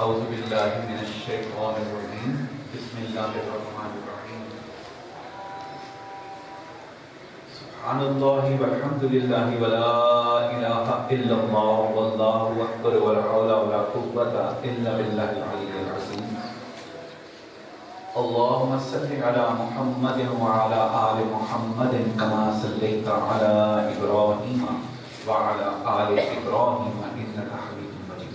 اعوذ باللہ من الشیطان الرجیم بسم اللہ الرحمن الرحیم سبحان اللہ والحمد للہ ولا الہ الا اللہ واللہ اکبر ولا حول ولا قوة الا باللہ العلی العظیم اللهم صل على محمد وعلى آل محمد كما صليت على إبراهيم وعلى آل إبراهيم إنك حميد مجيد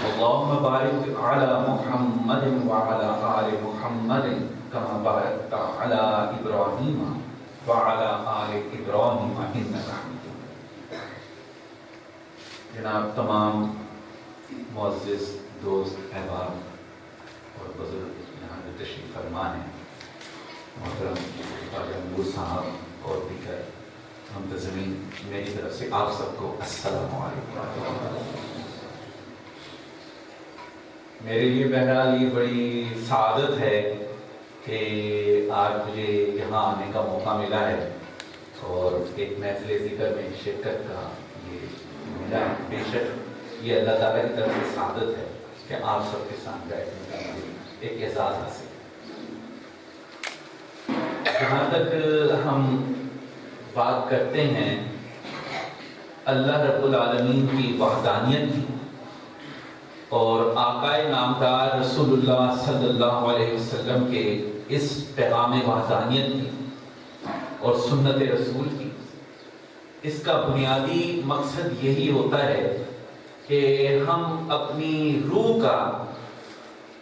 اللهم بارك على محمد وعلى آل محمد كما باركت على إبراهيم وعلى آل إبراهيم إنك حميد مجيد. جناب تمام معزز دوست احباب اور بزرگ تشریف فرمان ہے، محترم خواجہ نور صاحب اور دیگر منتظمین، میری طرف سے آپ سب کو السلام علیکم. میرے لیے بہرحال یہ بڑی سعادت ہے کہ آج مجھے یہاں آنے کا موقع ملا ہے اور ایک محفل ذکر میں شرکت کا یہ ملا ہے. بے شک یہ اللہ تعالیٰ کی طرف سے سعادت ہے کہ آپ سب کے ساتھ بیٹھنے کا ایک اعزاز حاصل. جہاں تک ہم بات کرتے ہیں اللہ رب العالمین کی وحدانیت کی اور آقا نامدار رسول اللہ صلی اللہ علیہ وسلم کے اس پیغام وحدانیت کی اور سنت رسول کی، اس کا بنیادی مقصد یہی ہوتا ہے کہ ہم اپنی روح کا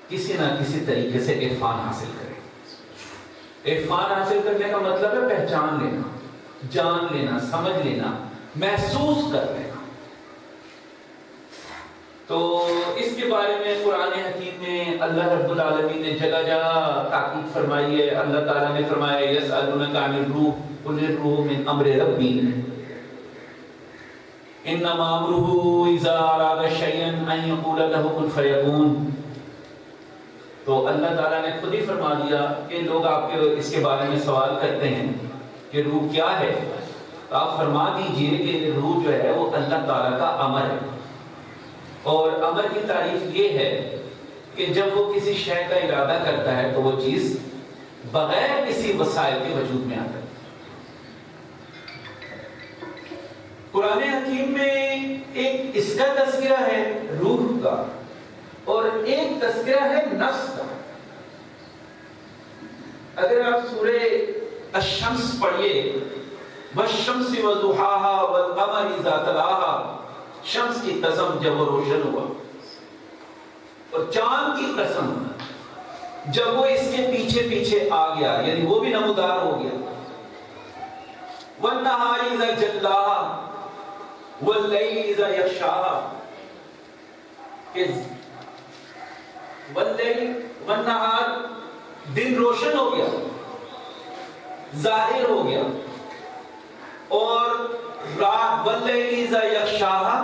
کسی نہ کسی طریقے سے عرفان حاصل کریں. عرفان حاصل کرنے کا مطلب ہے پہچان لینا، جان لینا، سمجھ لینا، محسوس کر لینا. تو اس کے بارے میں قرآن حکیم میں اللہ رب العالمین نے جگہ جگہ تاکید فرمائی ہے. اللہ تعالیٰ نے فرمایا یسألونک عن الروح قل الروح من امر ربی انما امرہ اذا اراد شیئا ان یقول له کن فیکون. تو اللہ تعالیٰ نے خود ہی فرما دیا کہ لوگ آپ کے اس کے بارے میں سوال کرتے ہیں کہ روح کیا ہے، تو آپ فرما دیجئے کہ روح جو ہے وہ اللہ تعالیٰ کا امر ہے. اور امر کی تعریف یہ ہے کہ جب وہ کسی شے کا ارادہ کرتا ہے تو وہ چیز بغیر کسی وسائل کے وجود میں آتا ہے. قرآن حکیم میں ایک اس کا تذکرہ ہے روح کا اور ایک تذکرہ ہے نفس کا. اگر آپ سورہ الشمس پڑھیے والشمس وضحاها والقمر اذا تلاها، شمس کی قسم جب وہ روشن ہوا، اور چاند کی قسم جب وہ اس کے پیچھے پیچھے آ گیا، یعنی وہ بھی نمودار ہو گیا. والنہار اذا جلاها واللیل اذا یغشاها، کہ والنہار دن روشن ہو گیا، ظاہر ہو گیا، اور رات واللیل اذا یغشاها،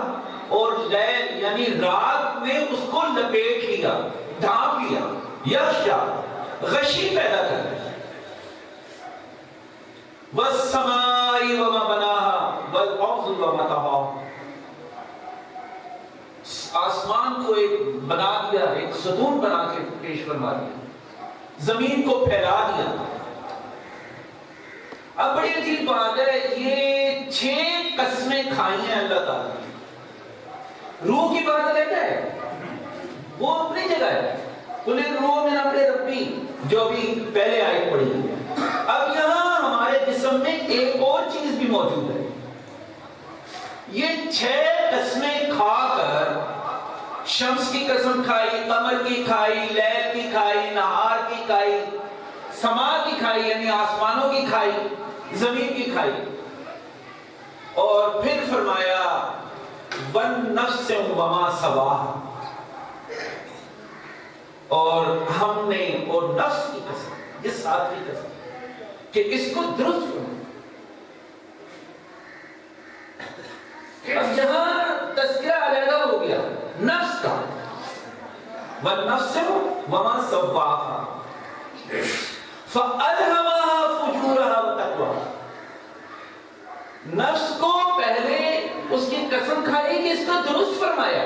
اور لیل یعنی رات نے اس کو لپیٹ لیا، ڈھانپ لیا. یغشا غشی پیدا کر رہا ہے. والسماء وما بناها والارض وما طحاها، آسمان کو ایک بنا دیا، ایک ستون بنا کے پیش فرما دیا، زمین کو پھیلا دیا. اب بڑی عجیب بات ہے، یہ 6 قسمیں کھائی ہیں اللہ تعالیٰ نے. روح کی بات علیحدہ ہے، وہ اپنی جگہ ہے. قل الروح من امر ربی جو بھی پہلے آیت پڑھی ہے. اب یہاں ہمارے جسم میں ایک اور چیز بھی موجود ہے. یہ 6 قسمیں کھا کر، شمس کی قسم کھائی، قمر کی کھائی، لیل کی کھائی، نہار کی کھائی، سما کی کھائی یعنی آسمانوں کی کھائی، زمین کی کھائی، اور پھر فرمایا والنفس وما سواها، اور ہم نے اور نفس کی قسم، یہ 7ویں قسم کہ اس کو درست کرو. اب یہاں تذکرہ علیحدہ ہو گیا نفس کا، والنفس وما سواها فألهمها فجورها وتقواها. نفس کو پہلے اس کی قسم کھائی کہ اس کو درست فرمایا،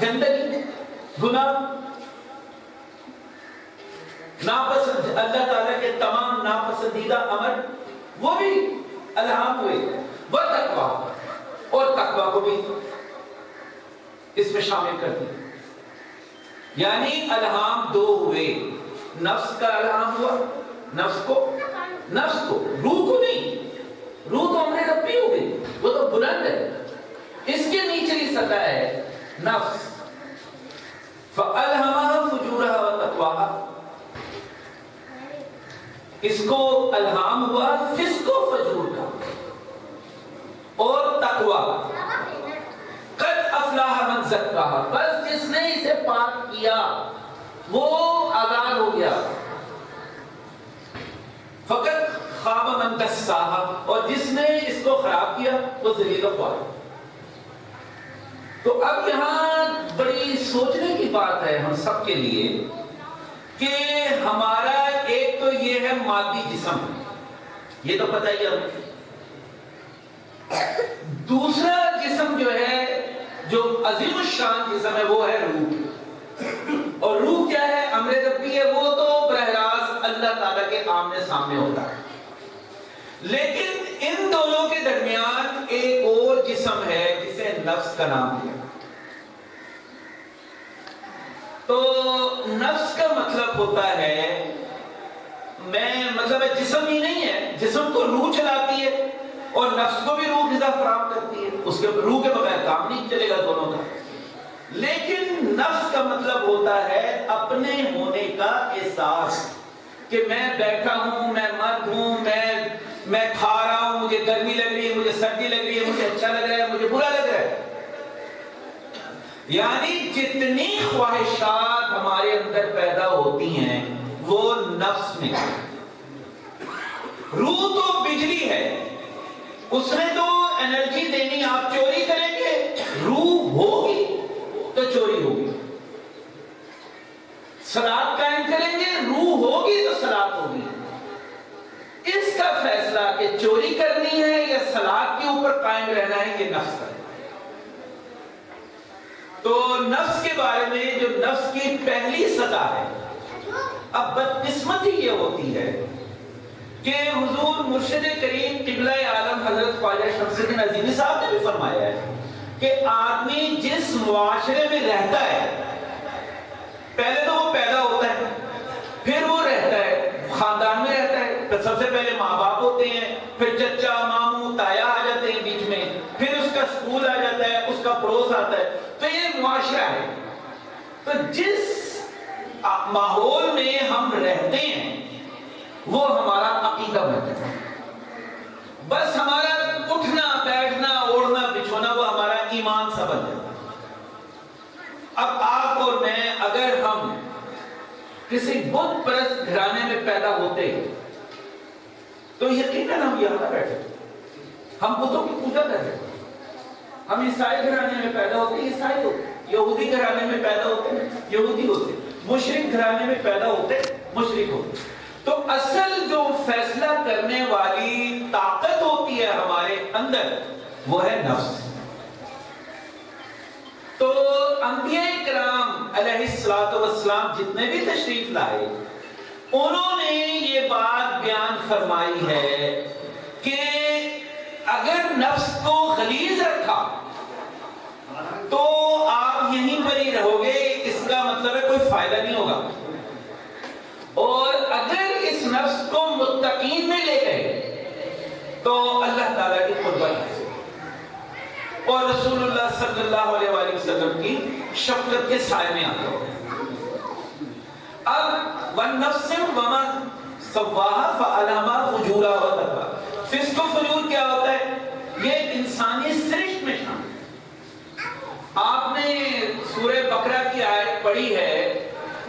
گندگی، گناہ، ناپسند، اللہ تعالیٰ کے تمام ناپسندیدہ عمل وہ بھی الہام ہوئے، وہ تقویٰ، اور تقویٰ کو بھی اس میں شامل کر دیا. یعنی الہام دو ہوئے، نفس کا الہام ہوا، نفس کو روح کو نہیں، روح تو ہمیں ربی ہو گئی، وہ تو بلند ہے، اس کے نیچلی سطح ہے نفس. فَأَلْهَمَهَا فُجُورَهَا وَتَقْوَاهَا، اس کو الہام ہوا فسق و فجور کا اور تقویٰ. قد افلاح من زکاہا، بس جس نے اسے پاک کیا وہ آزاد ہو گیا. فقط خواب من دساہا، اور جس نے اس کو خراب کیا وہ ذلیل و خوار. تو اب یہاں بڑی سوچنے کی بات ہے ہم سب کے لیے کہ ہمارا ایک تو یہ ہے مادی جسم، یہ تو پتہ ہی ہے. دوسرا جسم جو ہے، جو عظیم الشان جسم ہے، وہ ہے روح. اور روح کیا ہے؟ امر ربی ہے، وہ تو براہ راست اللہ تعالیٰ کے آمنے سامنے ہوتا ہے. لیکن ان دونوں کے درمیان ایک اور جسم ہے جسے نفس کا نام دیا. تو نفس کا مطلب ہوتا ہے، مطلب جسم ہی نہیں ہے، جسم کو روح چلاتی ہے اور نفس کو بھی روح غذا فراہم کرتی ہے، اس کے روح کے بغیر کام نہیں چلے گا دونوں کا. لیکن نفس کا مطلب ہوتا ہے اپنے ہونے کا احساس، کہ میں بیٹھا ہوں، میں مرد ہوں، میں کھا رہا ہوں، مجھے گرمی لگ رہی ہے، مجھے سردی لگ رہی ہے، مجھے اچھا لگ رہا ہے، مجھے برا لگ رہا ہے. یعنی جتنی خواہشات ہمارے اندر پیدا ہوتی ہیں وہ نفس میں. روح تو بجلی ہے، اس نے تو انرجی دینی. آپ چوری کریں گے، روح ہوگی تو چوری ہوگی. صلاۃ قائم کریں گے، روح ہوگی تو صلاۃ ہوگی. اس کا فیصلہ کہ چوری کرنی ہے یا صلاۃ کے اوپر قائم رہنا ہے، یہ نفس کا ہے. تو نفس کے بارے میں جو نفس کی پہلی سطح ہے، اب بدقسمتی یہ ہوتی ہے کہ حضور مرشد کریم قبلہ عالم حضرت خواجہ شمس الدین عظیمی صاحب نے بھی فرمایا ہے کہ آدمی جس معاشرے میں رہتا ہے، پہلے تو وہ پیدا ہوتا ہے، پھر وہ رہتا ہے، خاندان میں رہتا ہے. تو سب سے پہلے ماں باپ ہوتے ہیں، پھر چچا ماموں تایا آ جاتے ہیں بیچ میں، پھر اس کا اسکول آ جاتا ہے، اس کا پڑوس آتا ہے. تو یہ معاشرہ ہے. تو جس ماحول میں ہم رہتے ہیں وہ ہمارا عقیدہ بنتا ہے. بس ہمارا اٹھنا بیٹھنا اوڑھنا بچھونا وہ ہمارا ایمان سا بن جاتا ہے. اب آپ اور میں اگر ہم کسی بت پرست گھرانے میں پیدا ہوتے تو یقیناً ہم یہاں نہ بیٹھے، ہم بتوں کی پوجا کر رہے. ہم عیسائی گھرانے میں پیدا ہوتے عیسائی ہوتے، یہودی گھرانے میں پیدا ہوتے یہودی ہوتے، مشرک گھرانے میں پیدا ہوتے مشرک ہوتے. تو اصل جو فیصلہ کرنے والی طاقت ہوتی ہے ہمارے اندر وہ ہے نفس. تو انبیاء کرام علیہ الصلوۃ والسلام جتنے بھی تشریف لائے، انہوں نے یہ بات بیان فرمائی ہے کہ اگر نفس کو غلیظ رکھا تو آپ یہیں پر ہی رہو گے، اس کا مطلب ہے کوئی فائدہ نہیں ہوگا. اور اگر اس نفس کو متقین میں لے گئے تو اللہ تعالیٰ کی قربت اور رسول اللہ صلی اللہ علیہ وآلہ وسلم کی شفقت کے سائے میں آتے ہو. اب وَالنَّفْسٍ وَمَا سَوَّاهَا فَأَلْهَمَهَا فُجُورَهَا وَتَقْوَاهَا. فسق و فجور کیا ہوتا ہے؟ یہ انسانی سرشت میں شامل. آپ نے سورہ بقرہ کی آیت پڑھی ہے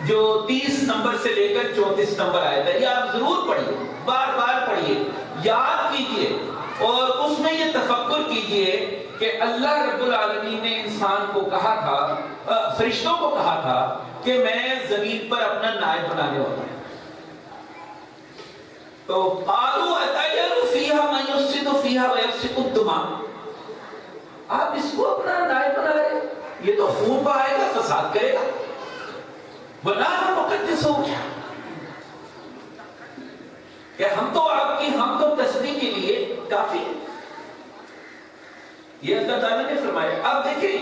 جو 30 نمبر سے لے کر 34 نمبر آیت ہے. یہ آپ ضرور پڑھیے، بار بار پڑھیے، یاد کیجئے اور اس میں یہ تفکر کیجئے کہ اللہ رب العالمین نے انسان کو کہا تھا، فرشتوں کو کہا تھا کہ میں زمین پر اپنا نائب بنانے والا ہوں. تو قالوا اتجعل فیہا من یفسد فیہا ویسفک الدماء، آپ اس کو اپنا نائب بنا رہے ہیں، یہ تو خون بہائے گا، فساد کرے گا. وَنَحْنُ نُقَدِّسُهُ، کہ ہم تو آپ کی حمد و تسبیح کے لیے کافی ہیں. یہ اللہ تعالیٰ نے فرمایا. اب دیکھیں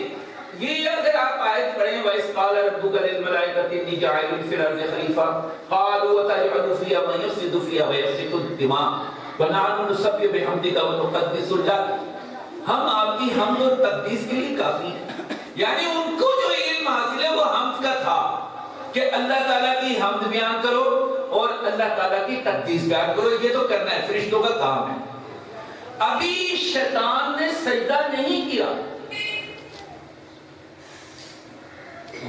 یہ اگر آپ آیت پڑھیں وَإِذْ قَالَ رَبُّكَ لِلْمَلَائِكَةِ إِنِّي جَاعِلٌ فِي الْأَرْضِ خَلِيفَةً قَالُوا وَتَجْعَلُ فِيهَا مَن يُفْسِدُ فِيهَا وَيَسْفِكُ الدِّمَاءَ وَنَحْنُ نُسَبِّحُ بِحَمْدِكَ وَنُقَدِّسُ لَكَ. ہم آپ کی حمد و تقدیس کے لیے کافی ہیں. یعنی ان کو جو علم حاصل ہے وہ حمد کا تھا کہ اللہ تعالیٰ کی حمد بیان کرو اور اللہ تعالیٰ کی تقدیس بیان کرو. یہ تو کرنا ہے، فرشتوں کا کام ہے. ابھی شیطان نے سجدہ نہیں کیا.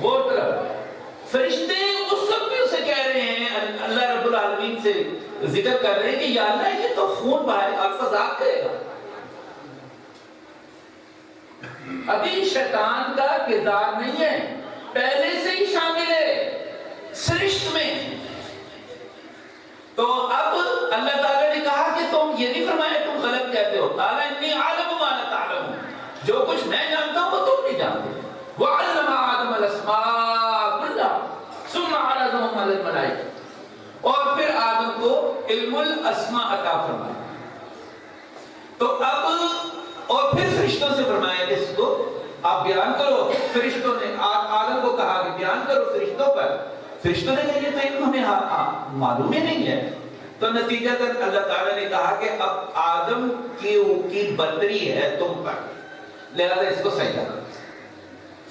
وہ طرف فرشتے اس وقت بھی اسے کہہ رہے ہیں، اللہ رب العالمین سے ذکر کر رہے ہیں کہ یا اللہ یہ تو خون بہائے گا، فساد کرے گا. ابھی شیطان کا کردار نہیں ہے، پہلے سے ہی شامل ہے سرشت میں. تو اب اللہ تعالیٰ نے کہا کہ تم یہ نہیں فرمایا تم غلط کہتے ہو. قال انی اعلم ما لا تعلمون، جو کچھ میں جانتا ہوں وہ تم نہیں جانتے. وعلم آدم الاسماء كلها ثم عرضهم على الملائکہ، اور پھر آدم کو علم الاسماء عطا فرمایا. تو اب اور پھر فرشتوں سے فرمایا کہ اس کو آپ بیان کرو. فرشتوں نے آدم کو کہا کہ بیان کرو فرشتوں پر. فرشتوں نے کہا یہ تو علم ہمیں معلوم ہی نہیں ہے. تو نتیجتاً اللہ تعالیٰ نے کہا کہ اب آدم کی برتری ہے تم پر، لہذا اس کو سجدہ کرو.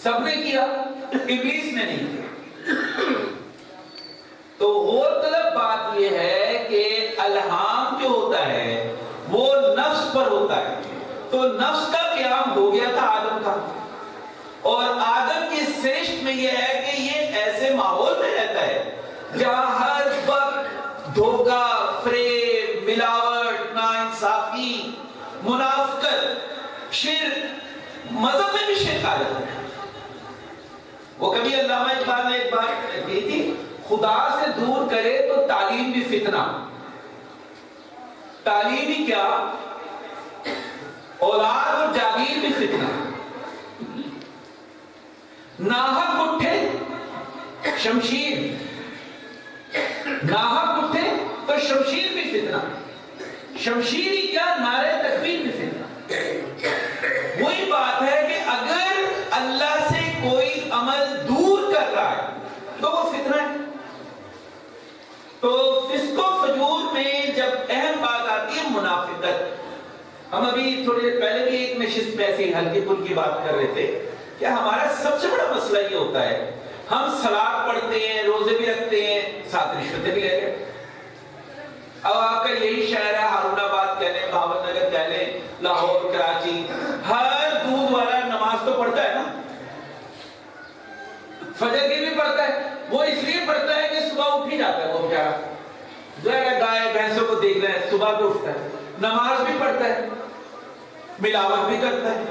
سب نے کیا، ابلیس نے نہیں کیا. تو غور طلب بات یہ ہے کہ الہام جو ہوتا ہے وہ نفس پر ہوتا ہے. تو نفس کا قیام ہو گیا تھا آدم کا، اور آدم کی سرشت میں یہ ہے کہ یہ ایسے ماحول میں رہتا ہے جہاں ہر وقت دھوکہ، فریب، ملاوٹ، ناانصافی، منافقت، شرک، مذہب میں بھی شرک آ جاتا ہے. وہ کبھی علامہ اقبال نے ایک بات کہی تھی، خدا سے دور کرے تو تعلیم بھی فتنہ. تعلیم ہی کیا، اولاد اور جاگیر بھی فتنہ. ناحق اٹھے شمشیر، ناحق اٹھے تو شمشیر بھی فتنہ. شمشیر ہی کیا، نعرہ تکبیر بھی فتنہ. وہی بات ہے کہ اگر اللہ سے کوئی عمل دور کر رہا ہے تو وہ فتنہ ہے. تو فسق و فجور میں جب اہم بات آتی ہے منافقت. ہم ابھی تھوڑی دیر پہلے بھی ایک نشست میں ایسی ہلکی پھلکی بات کر رہے تھے کہ ہمارا سب سے بڑا مسئلہ یہ ہوتا ہے ہم صلاۃ پڑھتے ہیں، روزے بھی رکھتے ہیں، ساتھ رشوتیں بھی لے رہے ہیں. اب آپ کا یہی شہر ہے، ہارون آباد کہہ لیں، بھاون نگر کہہ لیں، لاہور، کراچی، ہر دودھ والا نماز تو پڑھتا ہے نا، فجر کی بھی پڑھتا ہے. وہ اس لیے پڑھتا ہے کہ صبح اٹھ ہی جاتا ہے. وہ بیچارہ جو ہے گائے بھینسوں کو دیکھ رہا ہے، صبح کو اٹھتا ہے، نماز بھی پڑھتا ہے، ملاوٹ بھی کرتا ہے،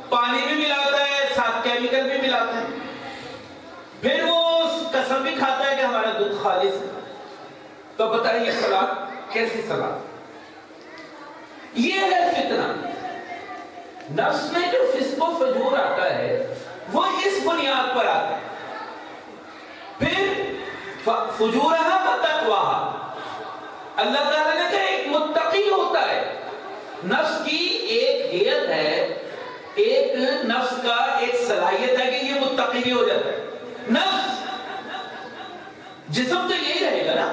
پانی بھی ملاتا ہے، ساتھ کیمیکل بھی ملاتا ہے. پھر وہ قسم بھی کھاتا ہے کہ ہمارا دودھ خالص ہے. تو بتائیے صلاۃ کیسی صلاۃ؟ یہ ہے فتنہ. نفس میں جو فسق و فجور آتا ہے وہ اس بنیاد پر آتا ہے. پھر فجورہا و تقواہا، اللہ تعالیٰ نے کہا ایک متقی ہوتا ہے. نفس کی ایک ہیئت ہے، ایک نفس کا ایک صلاحیت ہے کہ یہ متقی بھی ہو جاتا ہے. نفس جسم تو یہی رہے گا نا.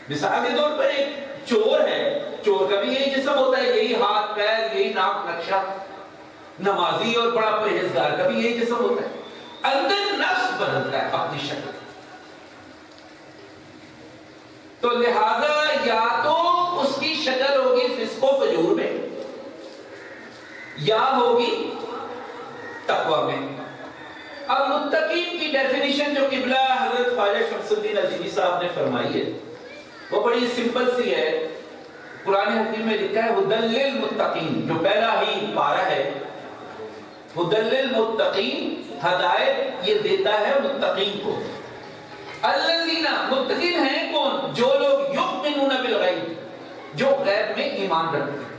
مثال کے طور پر ایک چور ہے، چور کا بھی یہی جسم ہوتا ہے، یہی ہاتھ پیر، یہی ناک نقشہ. نمازی اور بڑا پرہیزگار کا بھی یہی جسم ہوتا ہے. اندر نفس بدلتا ہے اپنی شکل. تو لہذا یا تو اس کی شکل ہوگی فسق و فجور میں یا ہوگی تقوی میں. اب متقین کی ڈیفینیشن جو قبلہ حضرت خواجہ شمس الدین عظیمی صاحب نے فرمائی ہے وہ بڑی سمپل سی ہے. قرآن حکیم میں لکھا ہے ہدی للمتقین، جو پہلا ہی پارہ ہے. ہدی للمتقین، ہدایت یہ دیتا ہے متقین کو. الذین، متقین ہیں کون؟ جو لوگ یؤمنون بالغیب، جو غیب میں ایمان رکھتے ہیں.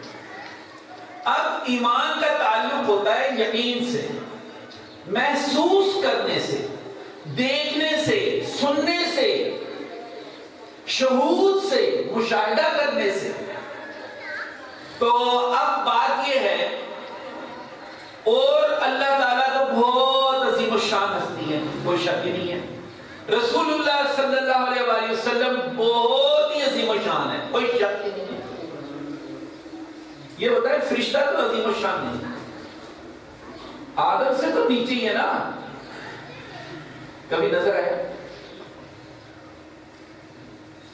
اب ایمان کا تعلق ہوتا ہے یقین سے. محسوس کرنے سے، دیکھنے سے، سننے سے، شہود سے، مشاہدہ کرنے سے۔ تو اب بات یہ ہے، اور اللہ تعالیٰ تو بہت عظیم الشان ہستی ہے، کوئی شک ہی نہیں ہے۔ رسول اللہ صلی اللہ علیہ وآلہ وسلم بہت ہی عظیم الشان ہے، کوئی شک ہی نہیں ہے۔ یہ ہوتا ہے فرشتہ تو عظیم الشان نہیں ہے، آدم سے تو نیچے ہی ہے نا۔ کبھی نظر آیا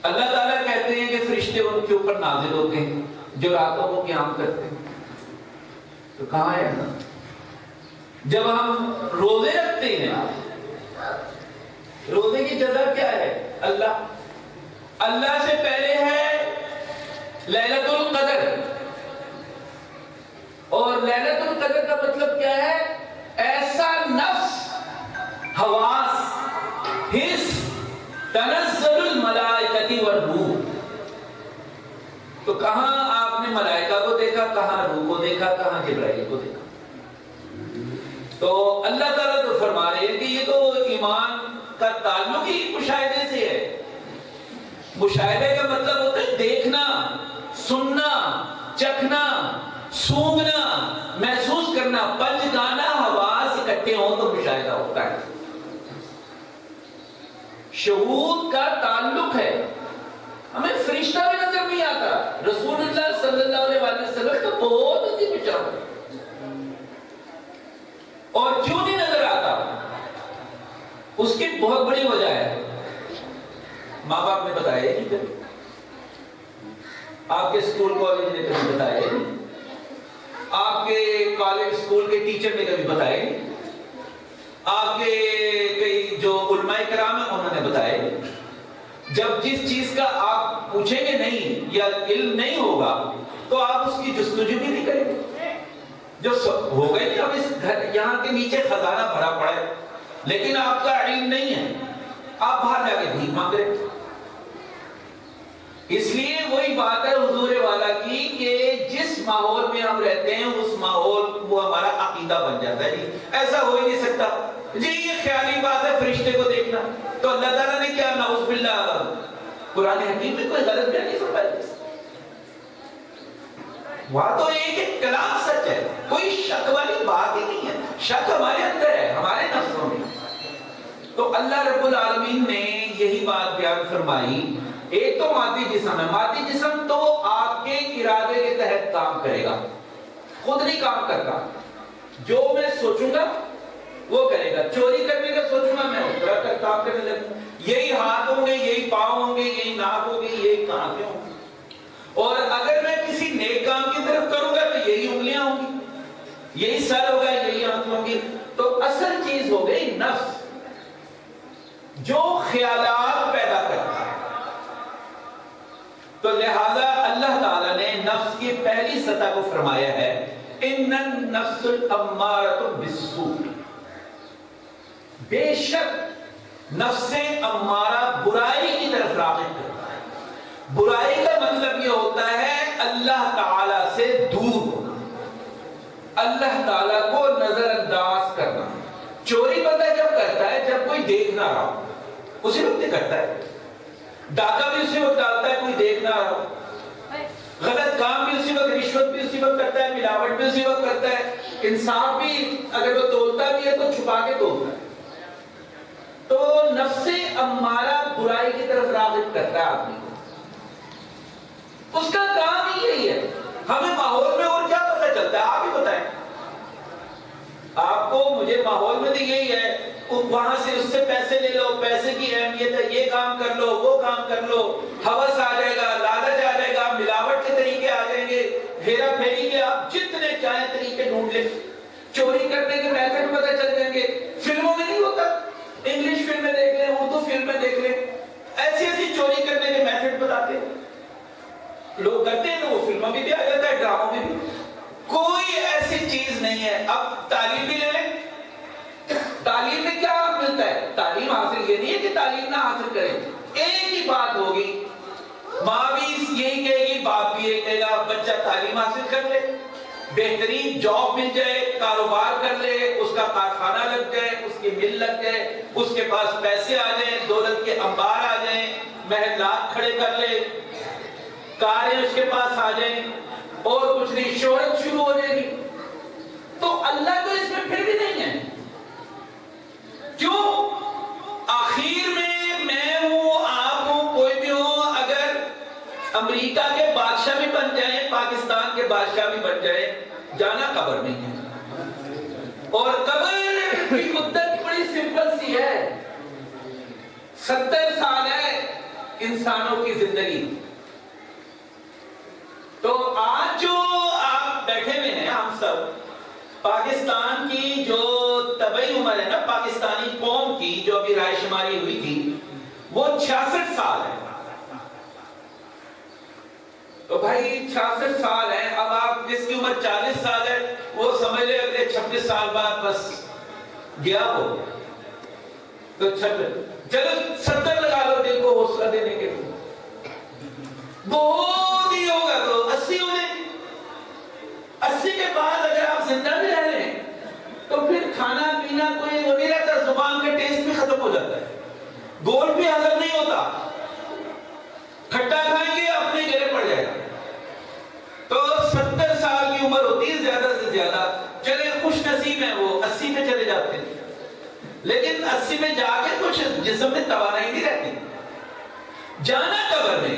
اللہ تعالیٰ کہتے ہیں کہ فرشتے ان کے اوپر نازل ہوتے ہیں جو راتوں کو قیام کرتے ہیں، تو کہاں ہے نا؟ جب ہم روزے رکھتے ہیں، روزے کی جزا کیا ہے؟ اللہ سے پہلے ہے لیلۃ القدر، اور لیلۃ القدر کا مطلب کیا ہے؟ ایسا نفس، حواس، حس، تنزل الملائکۃ والروح۔ تو کہاں آپ نے ملائکہ کو دیکھا، کہاں روح کو دیکھا، کہاں جبرائیل کو دیکھا؟ تو اللہ تعالیٰ تو فرما رہے ہیں کہ یہ تو ایمان کا تعلق ہی مشاہدے سے ہے۔ مشاہدے کا مطلب ہوتا ہے دیکھنا، سننا، چکھنا، سونگھنا، محسوس کرنا۔ پنج گانا حواس اکٹھے ہوں تو مشاہدہ ہوتا ہے۔ شہود کا تعلق ہے، ہمیں فرشتہ بھی نظر نہیں آتا۔ رسول اللہ صلی اللہ علیہ وسلم تو بہت عظیم الشان ہے، اور کیوں نہیں نظر آتا؟ اس کی بہت بڑی وجہ ہے، ماں باپ نے بتایا نہیں کبھی، آپ کے اسکول کالج نے کبھی بتایا نہیں، آپ کے کالج اسکول کے ٹیچر نے کبھی بتایا نہیں، آپ کے کئی جو علماء کرام ہیں انہوں نے بتایا نہیں۔ جب جس چیز کا آپ پوچھیں گے نہیں یا علم نہیں ہوگا تو آپ اس کی جستجو بھی نہیں کریں گے۔ جو ہو گئے نا، اب اس گھر یہاں کے نیچے خزانہ بھرا پڑا ہے، لیکن آپ کا علم نہیں ہے، آپ باہر جا کے بھیک مانگ رہے۔ اس لیے وہی بات ہے حضور والا کی کہ جس ماحول میں ہم رہتے ہیں اس ماحول وہ ہمارا عقیدہ بن جاتا ہے۔ جی ایسا ہو ہی نہیں سکتا، جی یہ خیالی بات ہے فرشتے کو دیکھنا، تو اللہ تعالیٰ نے کیا نعوذ باللہ قرآن حکیم میں کوئی غلط بیان نہیں فرمایا۔ وہاں تو ایک کلام سچ ہے، کوئی شک والی بات ہی نہیں ہے۔ شک ہمارے اندر ہے، ہمارے نفسوں میں۔ تو اللہ رب العالمین نے یہی بات بیان فرمائی۔ ایک تو مادی جسم ہے، مادی جسم تو آپ کے ارادے کے تحت کام کرے گا، خود نہیں کام کرتا۔ جو میں سوچوں گا وہ کرے گا، چوری کرنے کا سوچوں گا میں اس طرح کا کام کرنے لگوں، یہی ہاتھ ہوں گے، یہی پاؤں ہوں گے، یہی ناک ہوگی، یہی کانیں ہوں گی۔ اور اگر میں کسی نیک کام کی طرف کروں گا تو یہی انگلیاں ہوں گی، یہی سر ہوگا، یہی آنکھ ہوں گی۔ تو اصل چیز ہو گئی نفس، جو خیالات پیدا کرتا ہے۔ تو لہذا اللہ تعالیٰ نے نفس کی پہلی سطح کو فرمایا ہے ان النفس الامارۃ بالسوء، بے شک نفس امارہ برائی کی طرف راغب کرتا ہے۔ برائی کا مطلب یہ ہوتا ہے اللہ تعالیٰ سے دور ہونا، اللہ تعالیٰ کو نظر انداز کرنا۔ چوری بندہ جب کرتا ہے جب کوئی دیکھ نہ رہا ہو، اسی وقت کرتا ہے۔ ڈاکہ بھی اسی وقت ڈالتا ہے کوئی دیکھ نہ رہا ہو، غلط کام بھی اسی وقت، رشوت بھی اسی وقت کرتا ہے، ملاوٹ بھی اسی وقت کرتا ہے، انصاف بھی اگر وہ تولتا بھی ہے تو چھپا کے تولتا ہے۔ تو نفس امارہ برائی کی طرف راغب کرتا ہے آدمی کو، اس کا کام ہی یہی ہے۔ ہمیں ماحول میں اور کیا پتہ چلتا ہے؟ آپ ہی بتائیں، آپ کو مجھے ماحول میں تو یہی ہے، وہاں سے اس سے پیسے لے لو، پیسے کی اہمیت ہے، یہ کام کر لو، وہ کام کر لو، ہوس آ جائے گا، لالچ آ جائے گا، ملاوٹ کے طریقے آ جائیں گے، ہیرا پھیری کے آپ جتنے چاہیں طریقے ڈھونڈ لیں، چوری کرنے کے میتھڈ پتہ چل جائیں گے۔ فلموں میں نہیں ہوتا، انگلش فلمیں دیکھ لیں، اردو فلمیں دیکھ لیں، ایسی ایسی چوری کرنے کے میتھڈ بتاتے ہیں، لوگ کرتے ہیں، وہ فلموں میں بھی آ جاتا ہے، ڈراموں میں بھی۔ کوئی ایسی چیز نہیں ہے۔ اب تعلیم بھی لے لیں، تعلیم میں کیا ملتا ہے؟ تعلیم حاصل یہ نہیں ہے کہ تعلیم نہ حاصل کریں، ایک ہی بات ہوگی، ماں بھی یہی کہے گی، باپ بھی یہی کہے گا، بچہ تعلیم حاصل کر لے۔ بہترین جاب مل جائے، کاروبار کر لے، اس کا کارخانہ لگ جائے، اس کی مل لگ جائے، اس کے پاس پیسے آ جائیں، دولت کے انبار آ جائیں، محلات کھڑے کر لے، کاریں اس کے پاس آ جائیں، اور کچھ نہیں، شہرت شروع ہو جائے گی، تو اللہ تو اس میں پھر بھی نہیں ہے. کیوں؟ آخر میں ہوں، آپ ہوں، کوئی بھی ہو، اگر امریکہ کے بادشاہ بھی بن جائیں، پاکستان کے بادشاہ بھی بن جائیں، جانا قبر نہیں ہے. اور قبر کی مدت بڑی سمپل سی ہے، 70 سال ہے انسانوں کی زندگی. تو آج جو آپ بیٹھے ہوئے ہیں ہم سب، پاکستان کی جو طبعی عمر ہے نا پاکستانی قوم کی، جو ابھی رائے شماری ہوئی تھی، وہ 66 سال ہے. تو بھائی 66 سال ہے. اب آپ جس کی عمر 40 سال ہے وہ سمجھ لے اگلے 26 سال بعد بس گیا ہو. تو چلو 70 لگا لو دل کو حوصلہ دینے کے لیے. بہت ہی ہوگا تو 80 ہو جائے. 80 کے بعد اگر آپ زندہ بھی رہ لیں تو پھر کھانا پینا کوئی وہ نہیں رہتا، زبان کا ٹیسٹ بھی ختم ہو جاتا ہے، گول بھی ہضم نہیں ہوتا، کھٹا کھائیں گے اپنے گرے پڑ جائے گا. تو 70 سال کی عمر ہوتی ہے زیادہ سے زیادہ. چلے خوش نصیب ہیں وہ 80 میں چلے جاتے ہیں، لیکن 80 میں جا کے کچھ جسم میں توانائی نہیں رہتی، جانا قبر میں.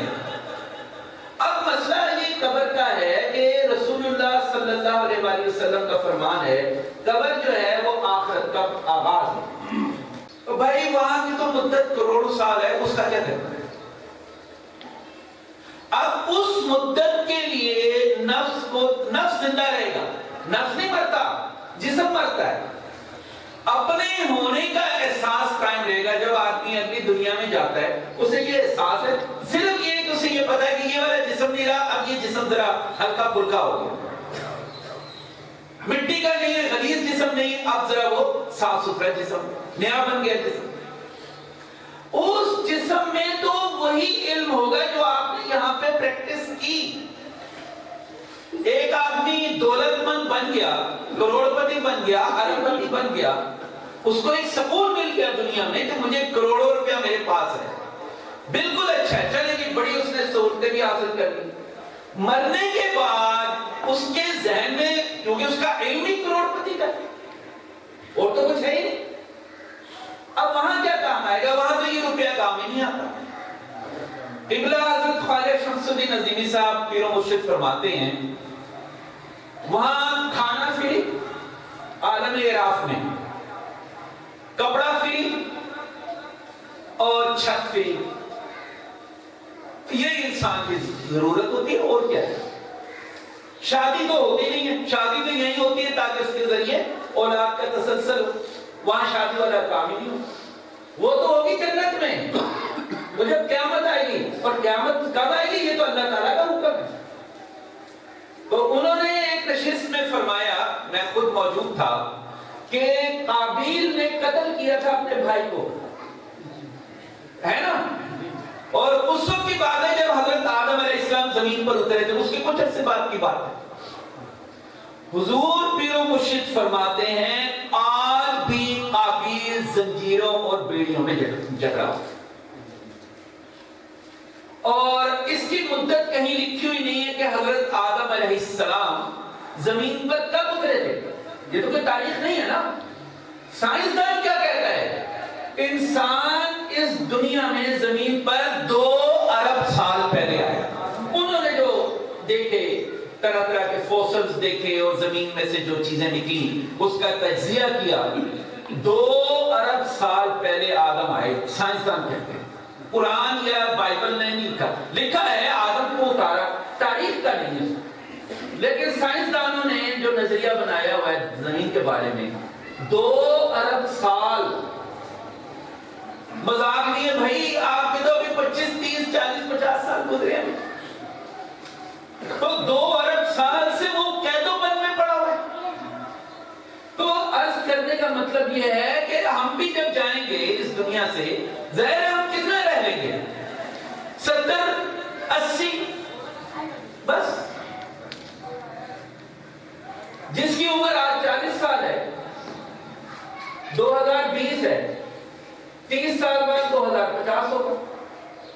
اب مسئلہ یہ قبر کا ہے کہ رسول اللہ صلی اللہ علیہ وآلہ وسلم کا فرمان ہے قبر جو ہے وہ آخرت کا آغاز ہے. تو بھائی وہاں کی تو مدت کروڑوں سال ہے، اس کا کیا کرنا ہے؟ اب اس مدت کے لیے نفس زندہ رہے گا. نفس نہیں مرتا، جسم مرتا ہے. اپنے ہونے کا احساس قائم رہے گا. جب آدمی اگلی دنیا میں جاتا ہے اسے یہ احساس ہے، صرف یہ کہ اسے یہ پتا ہے کہ یہ والا جسم نہیں رہا، اب یہ جسم ذرا ہلکا پھلکا ہو گیا، مٹی کا نہیں ہے، غلیظ جسم نہیں، اب ذرا وہ صاف ستھرا جسم نیا بن گیا جسم. اس جسم میں تو وہی علم ہوگا جو آپ نے یہاں پہ پریکٹس کی. ایک آدمی دولت مند بن گیا، کروڑ پتی بن گیا، ارب پتی بن گیا، اس کو ایک سکون مل گیا دنیا میں کہ مجھے کروڑوں روپیہ میرے پاس ہے، بالکل اچھا ہے، چلے گی بڑی اس نے سہولتیں بھی حاصل کر لی. مرنے کے بعد اس کے ذہن میں، کیونکہ اس کا علم ہی کروڑ پتی کا اور تو کچھ ہے ہی نہیں، اب وہاں کیا کام آئے گا؟ وہاں تو یہ روپیہ کام ہی نہیں آتا. قبلہ حضرت خواجہ شمس الدین عظیمی صاحب پیر و مرشد فرماتے ہیں وہاں کھانا فری، عالم اعراف میں کپڑا فری اور چھت فری. یہ انسان کی ضرورت ہوتی ہے اور کیا ہے. شادی تو ہوتی نہیں ہے، شادی تو یہی ہوتی ہے تاکہ اس کے ذریعے اولاد کا تسلسل ہو. وہاں شادی والا کام ہی نہیں ہو. وہ تو ہوگی جنت میں، وہ جب قیامت آئے گی. اور قیامت کب آئے گی یہ تو اللہ تعالیٰ کا حکم ہے. تو انہوں نے ایک نشست میں فرمایا، میں خود موجود تھا، کہ قابیل نے قتل کیا تھا اپنے بھائی کو، ہے نا؟ اور اس وقت کی بات ہے جب حضرت آدم علیہ السلام زمین پر اترے تھے، اس کے کچھ عرصے بعد کی بات ہے. حضور پیر و مرشد فرماتے ہیں آج بھی قابیل زنجیروں اور بیڑیوں میں جڑ رہا، اور اس کی مدت کہیں لکھی ہوئی نہیں ہے کہ حضرت آدم علیہ السلام زمین پر کب اترے تھے. یہ تو کوئی تاریخ نہیں ہے نا. سائنسدان کیا کہتا ہے؟ انسان اس دنیا میں زمین پر 2 ارب سال پہلے آیا. انہوں نے جو دیکھے، طرح طرح کے فوسلز دیکھے اور زمین میں سے جو چیزیں نکلی اس کا تجزیہ کیا، 2 ارب سال پہلے آدم آئے. سائنسدان کہتے ہیں. قرآن یا بائبل نے نہیں لکھا، لکھا ہے آدم کو اتارا، تاریخ کا نہیں ہے. لیکن سائنسدانوں نے جو نظریہ بنایا ہوا ہے زمین کے بارے میں، 2 ارب سال. مذاق نہیں ہے بھائی، آپ کے تو ابھی 25 30 40 50 سال گزرے ہیں، تو 2 ارب سال سے وہ قید و بند میں پڑا ہوا ہے. تو عرض کرنے کا مطلب یہ ہے کہ ہم بھی جب جائیں گے اس دنیا سے، ظاہر ہم کتنا رہ لیں گے؟ 70 80 بس.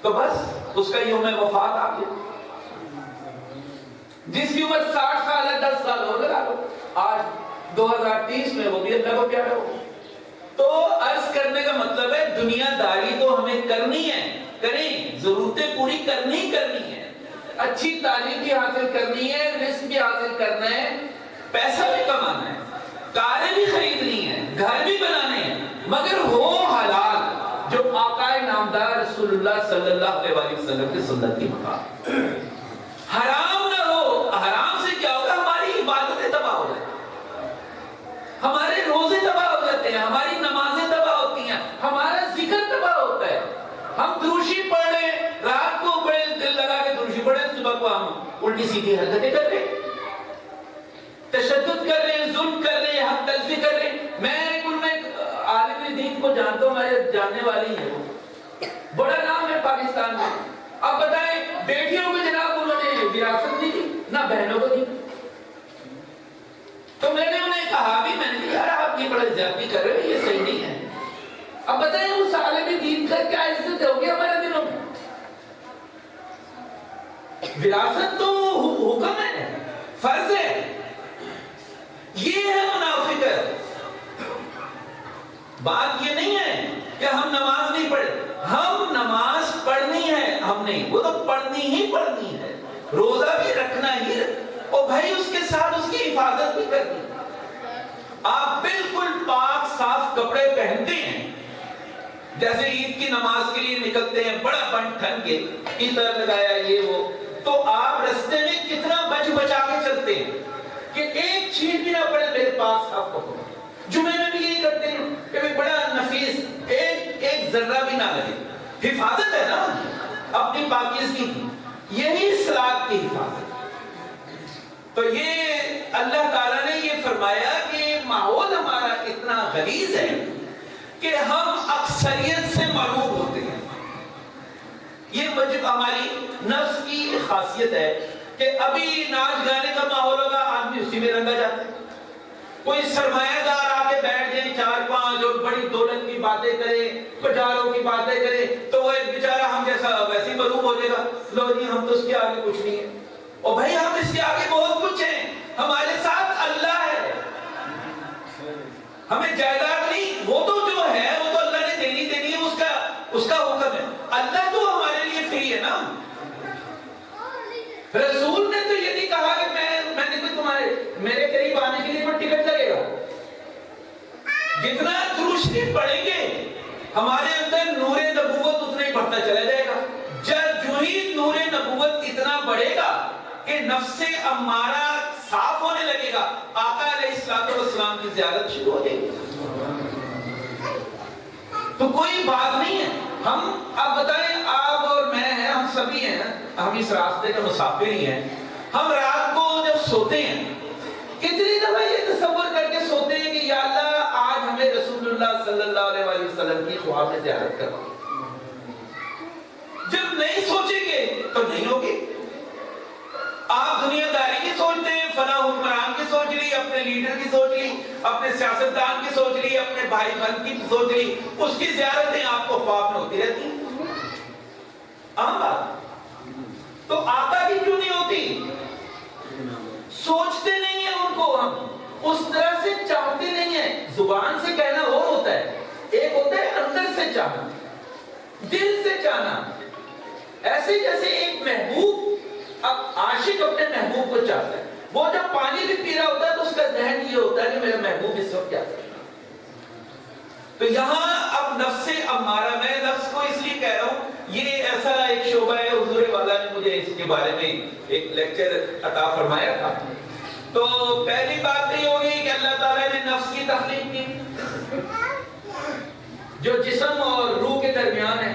تو بس اس کا یوم وفات آ گیا. جس کی عمر 60 سال ہے 10 سال اور لگا لو، آج 2030 میں وہ بھی اللہ کو پیارا ہو. تو عرض کرنے کا مطلب ہے دنیا داری تو ہمیں کرنی ہے، کریں، ضرورتیں پوری کرنی ہے، اچھی تعلیم بھی حاصل کرنی ہے، رزق بھی حاصل کرنا ہے، پیسہ بھی کمانا ہے، کاریں بھی خریدنی ہے، گھر بھی بنانے ہیں، مگر ہو حلال جو آقا نامدار رسول اللہ صلی اللہ علیہ وسلم کی سنت کی مطابق. حرام نہ ہو. حرام سے کیا ہوگا؟ ہماری عبادتیں تباہ ہو جاتی ہیں، ہمارے روزے تباہ ہو جاتے ہیں، ہماری نمازیں تباہ ہوتی ہیں، ہمارا ذکر تباہ ہوتا ہے. ہم دروشی پڑھ رہے ہیں، رات کو بڑے دل لگا کے دروشی پڑھ رہے ہیں، صبح کو ہم الٹی سیدھی حرکتیں کر رہے ہیں، تشدد کر رہے ہیں، ظلم کر رہے ہیں، حق تلفی کر رہے ہیں. میں عالم دین کو جانتا ہوں، ہمارے جاننے والی ہے، وہ بڑا نام ہے پاکستان میں. اب بتائیں بیٹیوں کو جناب انہوں نے وراثت نہیں دی، نہ بہنوں کو دی. تو میں نے انہیں کہا بھی، میں نے کہا یار آپ یہ بڑا زیادتی کر رہے ہو، یہ صحیح نہیں ہے. اب بتائیں اس عالم دین کا کیا عزت ہوگی ہمارے دلوں میں؟ وراثت تو حکم ہے، فرض ہے. یہ ہے منافقت. بات یہ نہیں ہے کہ ہم نماز نہیں پڑھے، ہم نماز پڑھنی ہے، ہم نہیں، وہ تو پڑھنی ہی پڑھنی ہے، روزہ بھی رکھنا ہی اور بھائی اس کے ساتھ اس کی حفاظت بھی کرنی. آپ بالکل پاک صاف کپڑے پہنتے ہیں، جیسے عید کی نماز کے لیے نکلتے ہیں، بڑا بن ٹھن کے عطر لگایا یہ وہ، تو آپ رستے میں کتنا بچ بچا کے چلتے ہیں کہ ایک چھینٹ بھی نہ پڑے میرے پاک صاف کپڑے. جمعے میں بھی یہی کرتے ہیں کہ بڑا نفیس ایک ذرہ بھی نہ لگے. حفاظت ہے نا اپنی پاکیزگی کی، یہی صلاۃ کی حفاظت. تو یہ اللہ تعالیٰ نے یہ فرمایا کہ ماحول ہمارا اتنا غلیظ ہے کہ ہم اکثریت سے معروف ہوتے ہیں. یہ ہماری نفس کی خاصیت ہے کہ ابھی ناچ گانے کا ماحول ہوگا، آدمی اسی میں رنگا جاتا ہے. کوئی سرمایہ دار آ کے بیٹھ جائے 4-5 اور بڑی دولت کی باتیں کرے، پٹاروں کی باتیں کرے، تو وہ ایک بیچارہ ہم جیسا ویسے ہی مروب ہو جائے گا. لو جی ہم تو اس کے آگے کچھ نہیں ہے. اور بھائی ہم اس کے آگے بہت کچھ ہیں. ہمارے ساتھ اللہ ہے، ہمیں جائیداد نہیں، وہ تو جو ہے وہ تو اللہ نے دینی ہے، اس کا حکم ہے. اللہ تو ہمارے لیے فری ہے نا. رسول نے تو یہ نہیں کہا کہ میں نے کوئی تمہارے میرے قریب آنے کے لیے کوئی ٹکٹ لگے گا. جتنا درشتی پڑھیں گے ہمارے اندر نور نبوت اتنا ہی بڑھتا چلا جائے گا. جو ہی نور نبوت اتنا بڑھے گا کہ نفس امارہ صاف ہونے لگے گا، آقا علیہ السلام کی زیارت شروع ہو جائے گی. تو کوئی بات نہیں ہے. ہم اب بتائیں آپ اور میں ہیں، ہم سبھی ہیں، ہم اس راستے کا مسافر ہی ہیں. ہم رات کو جب سوتے ہیں کتنی دفعہ یہ تصور کر کے سوتے ہیں کہ یا اللہ آج ہمیں رسول اللہ صلی اللہ علیہ وسلم کی خواب میں زیارت کرو. جب نہیں سوچیں گے تو نہیں ہوگی. آپ دنیا داری کی سوچتے ہیں، فلاں حکمران کی سوچ لی، اپنے لیڈر کی سوچ لی، اپنے سیاستدان کی سوچ لی، اپنے بھائی بہن کی سوچ لی، اس کی زیارتیں آپ کو خواب میں ہوتی رہتی ہیں. عام بات. تو آقا کی کیوں نہیں ہوتی؟ سوچتے نہیں ہیں ان کو، ہم اس طرح سے چاہتے نہیں ہیں. زبان سے کہنا اور ہوتا ہے، ایک ہوتا ہے اندر سے چاہنا، دل سے چاہنا. ایسے جیسے ایک محبوب، اب عاشق اپنے محبوب کو چاہتا ہے، وہ جب پانی بھی پی رہا ہوتا ہے تو اس کا ذہن یہ ہوتا ہے کہ میرا محبوب اس وقت کیا کرے. تو یہاں اب نفس امارہ، میں نفس کو اس لیے کہہ رہا ہوں، یہ ایسا ایک شعبہ ہے، حضور والا نے مجھے اس کے بارے میں ایک لیکچر عطا فرمایا تھا. تو پہلی بات یہ ہوگی کہ اللہ تعالیٰ نے نفس کی تخلیق کی جو جسم اور روح کے درمیان ہے.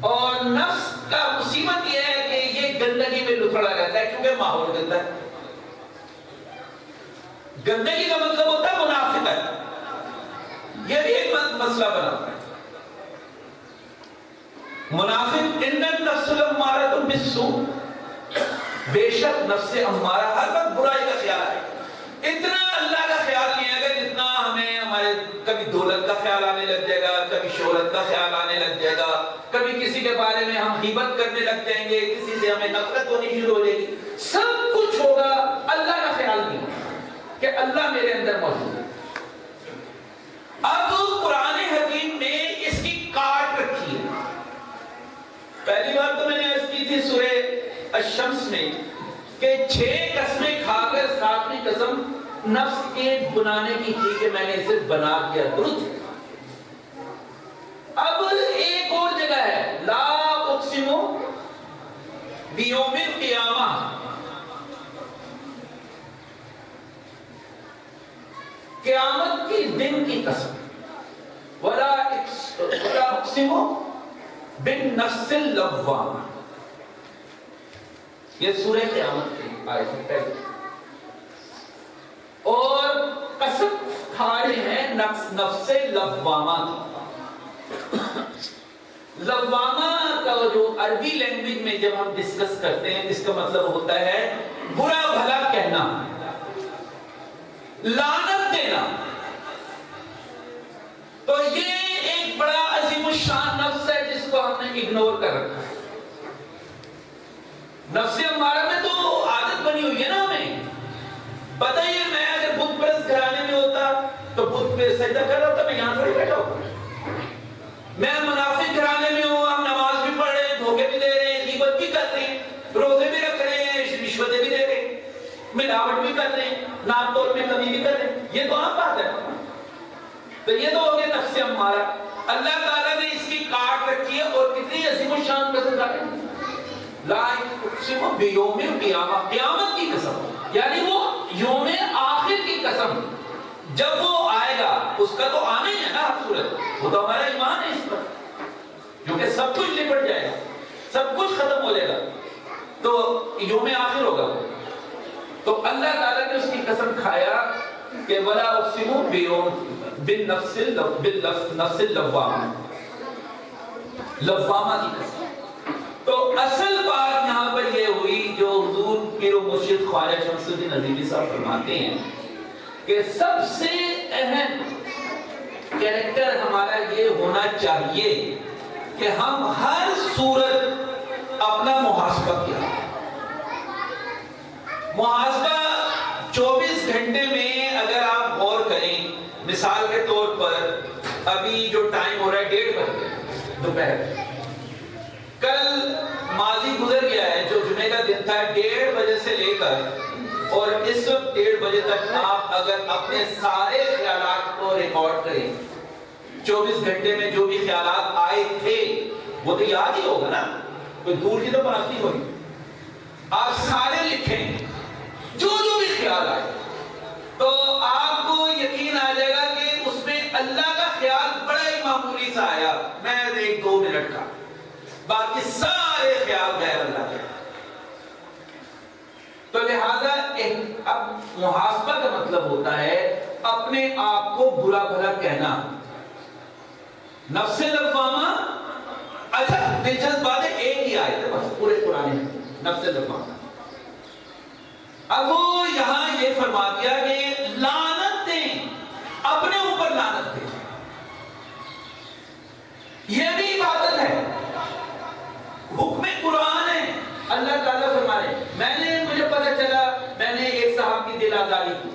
اور نفس کا مصیبت یہ ہے کہ یہ گندگی میں لتھڑا رہتا ہے کیونکہ ماحول گندا ہے. گندگی کا مطلب ہوتا ہے منافقت. یہ بھی ایک مسئلہ بنا ہے. منافق ان النفس الامارۃ بالسوء، بے شک نفس امارہ ہر وقت برائی کا خیال ہے. اتنا اللہ کا خیال نہیں ہے کہ جتنا ہمیں ہمارے کبھی دولت کا خیال آنے لگ جائے گا، کبھی شہرت صورت کا خیال آنے لگ جائے گا، کبھی کسی کے بارے میں ہم غیبت کرنے لگ جائیں گے، کسی سے ہمیں نفرت ہونی شروع ہو جائے گی. سب کچھ ہوگا، اللہ کا خیال نہیں ہوگا کہ اللہ میرے اندر موجود ہے. اب قرآن حکیم میں اس کی کاٹ رکھی ہے. پہلی بار تو میں نے عرض کی تھی سورہ الشمس میں کہ 6 قسمیں کھا کر 7ویں قسم نفس کے بنانے کی تھی کہ میں نے اسے بنا دیا. درست. اب ایک اور جگہ ہے، لا اقسم بیوم القیامہ. قیامت کی دن کی قسم. ولا اقسم بالنفس اللوامہ. یہ سورہ قیامت کی آیت ہے. اور قسم کھا رہے ہیں نفس لوامہ. لوامہ کا جو عربی لینگویج میں جب ہم ڈسکس کرتے ہیں اس کا مطلب ہوتا ہے برا بھلا کہنا، لعنت دینا. تو یہ ایک بڑا عظیم الشان نفس ہے جس کو ہم نے اگنور کر رکھا ہے. نفس امارہ میں تو عادت بنی ہوئی ہے نا ہمیں. پتہ ہی ہے میں اگر بت پرست گھرانے میں ہوتا تو بت پہ سجدہ کر رہا ہوتا، میں یہاں تھوڑی بیٹھا ہوتا. میں منافق گھرانے میں ہوں، ہم نماز بھی پڑھ رہے ہیں، دھوکے بھی دے رہے ہیں، غیبت بھی کر رہے ہیں، روزے بھی رکھ رہے ہیں، رشوتیں بھی دے رہے ہیں، ملاوٹ بھی کر رہے ہیں، نام طور میں کمی بھی کر رہے ہیں. یہ تو عام بات ہے. تو یہ تو ہو گیا نفس امارہ. اللہ تعالیٰ نے اس کی کاٹ رکھی ہے اور کتنی عظیم الشان قسم کھا رہے ہیں. لا اقسم بیوم القیامہ، قیامت کی قسم، یعنی وہ یوم آخر کی قسم. جب وہ آئے گا، اس کا تو آنا ہی ہے نا ہر صورت، وہ تو ہمارا ایمان ہے اس پر، کیونکہ سب کچھ لپٹ جائے گا، سب کچھ ختم ہو جائے گا، تو یوم آخر ہوگا. تو اللہ تعالیٰ نے اس کی قسم کھایا کہ ولا اقسم بالنفس اللوامہ، لوامہ کی قسم. تو اصل بات یہاں پر یہ ہوئی جو حضور پیر و مرشد خواجہ شمس الدین اذیلی صاحب فرماتے ہیں کہ سب سے اہم کریکٹر ہمارا یہ ہونا چاہیے کہ ہم ہر صورت اپنا محاسبہ کیا. محاسبہ 24 گھنٹے میں اگر آپ غور کریں، مثال کے طور پر ابھی جو ٹائم ہو رہا ہے 1:30 بجے دوپہر، کل ماضی گزر گیا ہے جو جمعے کا دن تھا، 1:30 بجے سے لے کر اور اس وقت 1:30 بجے تک آپ اگر اپنے سارے خیالات کو ریکارڈ کریں، 24 گھنٹے میں جو بھی خیالات آئے تھے وہ تو یاد ہی ہوگا نا، کوئی دور کی تو بات نہیں ہوئی. آپ سارے لکھیں جو بھی خیال آئے، تو آپ کو یقین آ جائے گا کہ اس میں اللہ کا خیال بڑا ہی معمولی سا آیا، میں 1-2 منٹ کا، باقی سارے خیال غیر اللہ کے. تو لہذا اب محاسبہ کا مطلب ہوتا ہے اپنے آپ کو برا بھلا کہنا. نفس لوامہ، اچھا دلچسپ بات ہے، ایک ہی آیت ہے بس پورے قرآن میں نفس لوامہ. اب وہ یہاں یہ فرما دیا کہ لعنت دیں، اپنے اوپر لعنت دیں. یہ بھی عبادت ہے، حکم قرآن ہے. اللہ تعالیٰ فرما رہے مجھے پتہ چلا، میں نے ایک صاحب کی دل آزاری کی،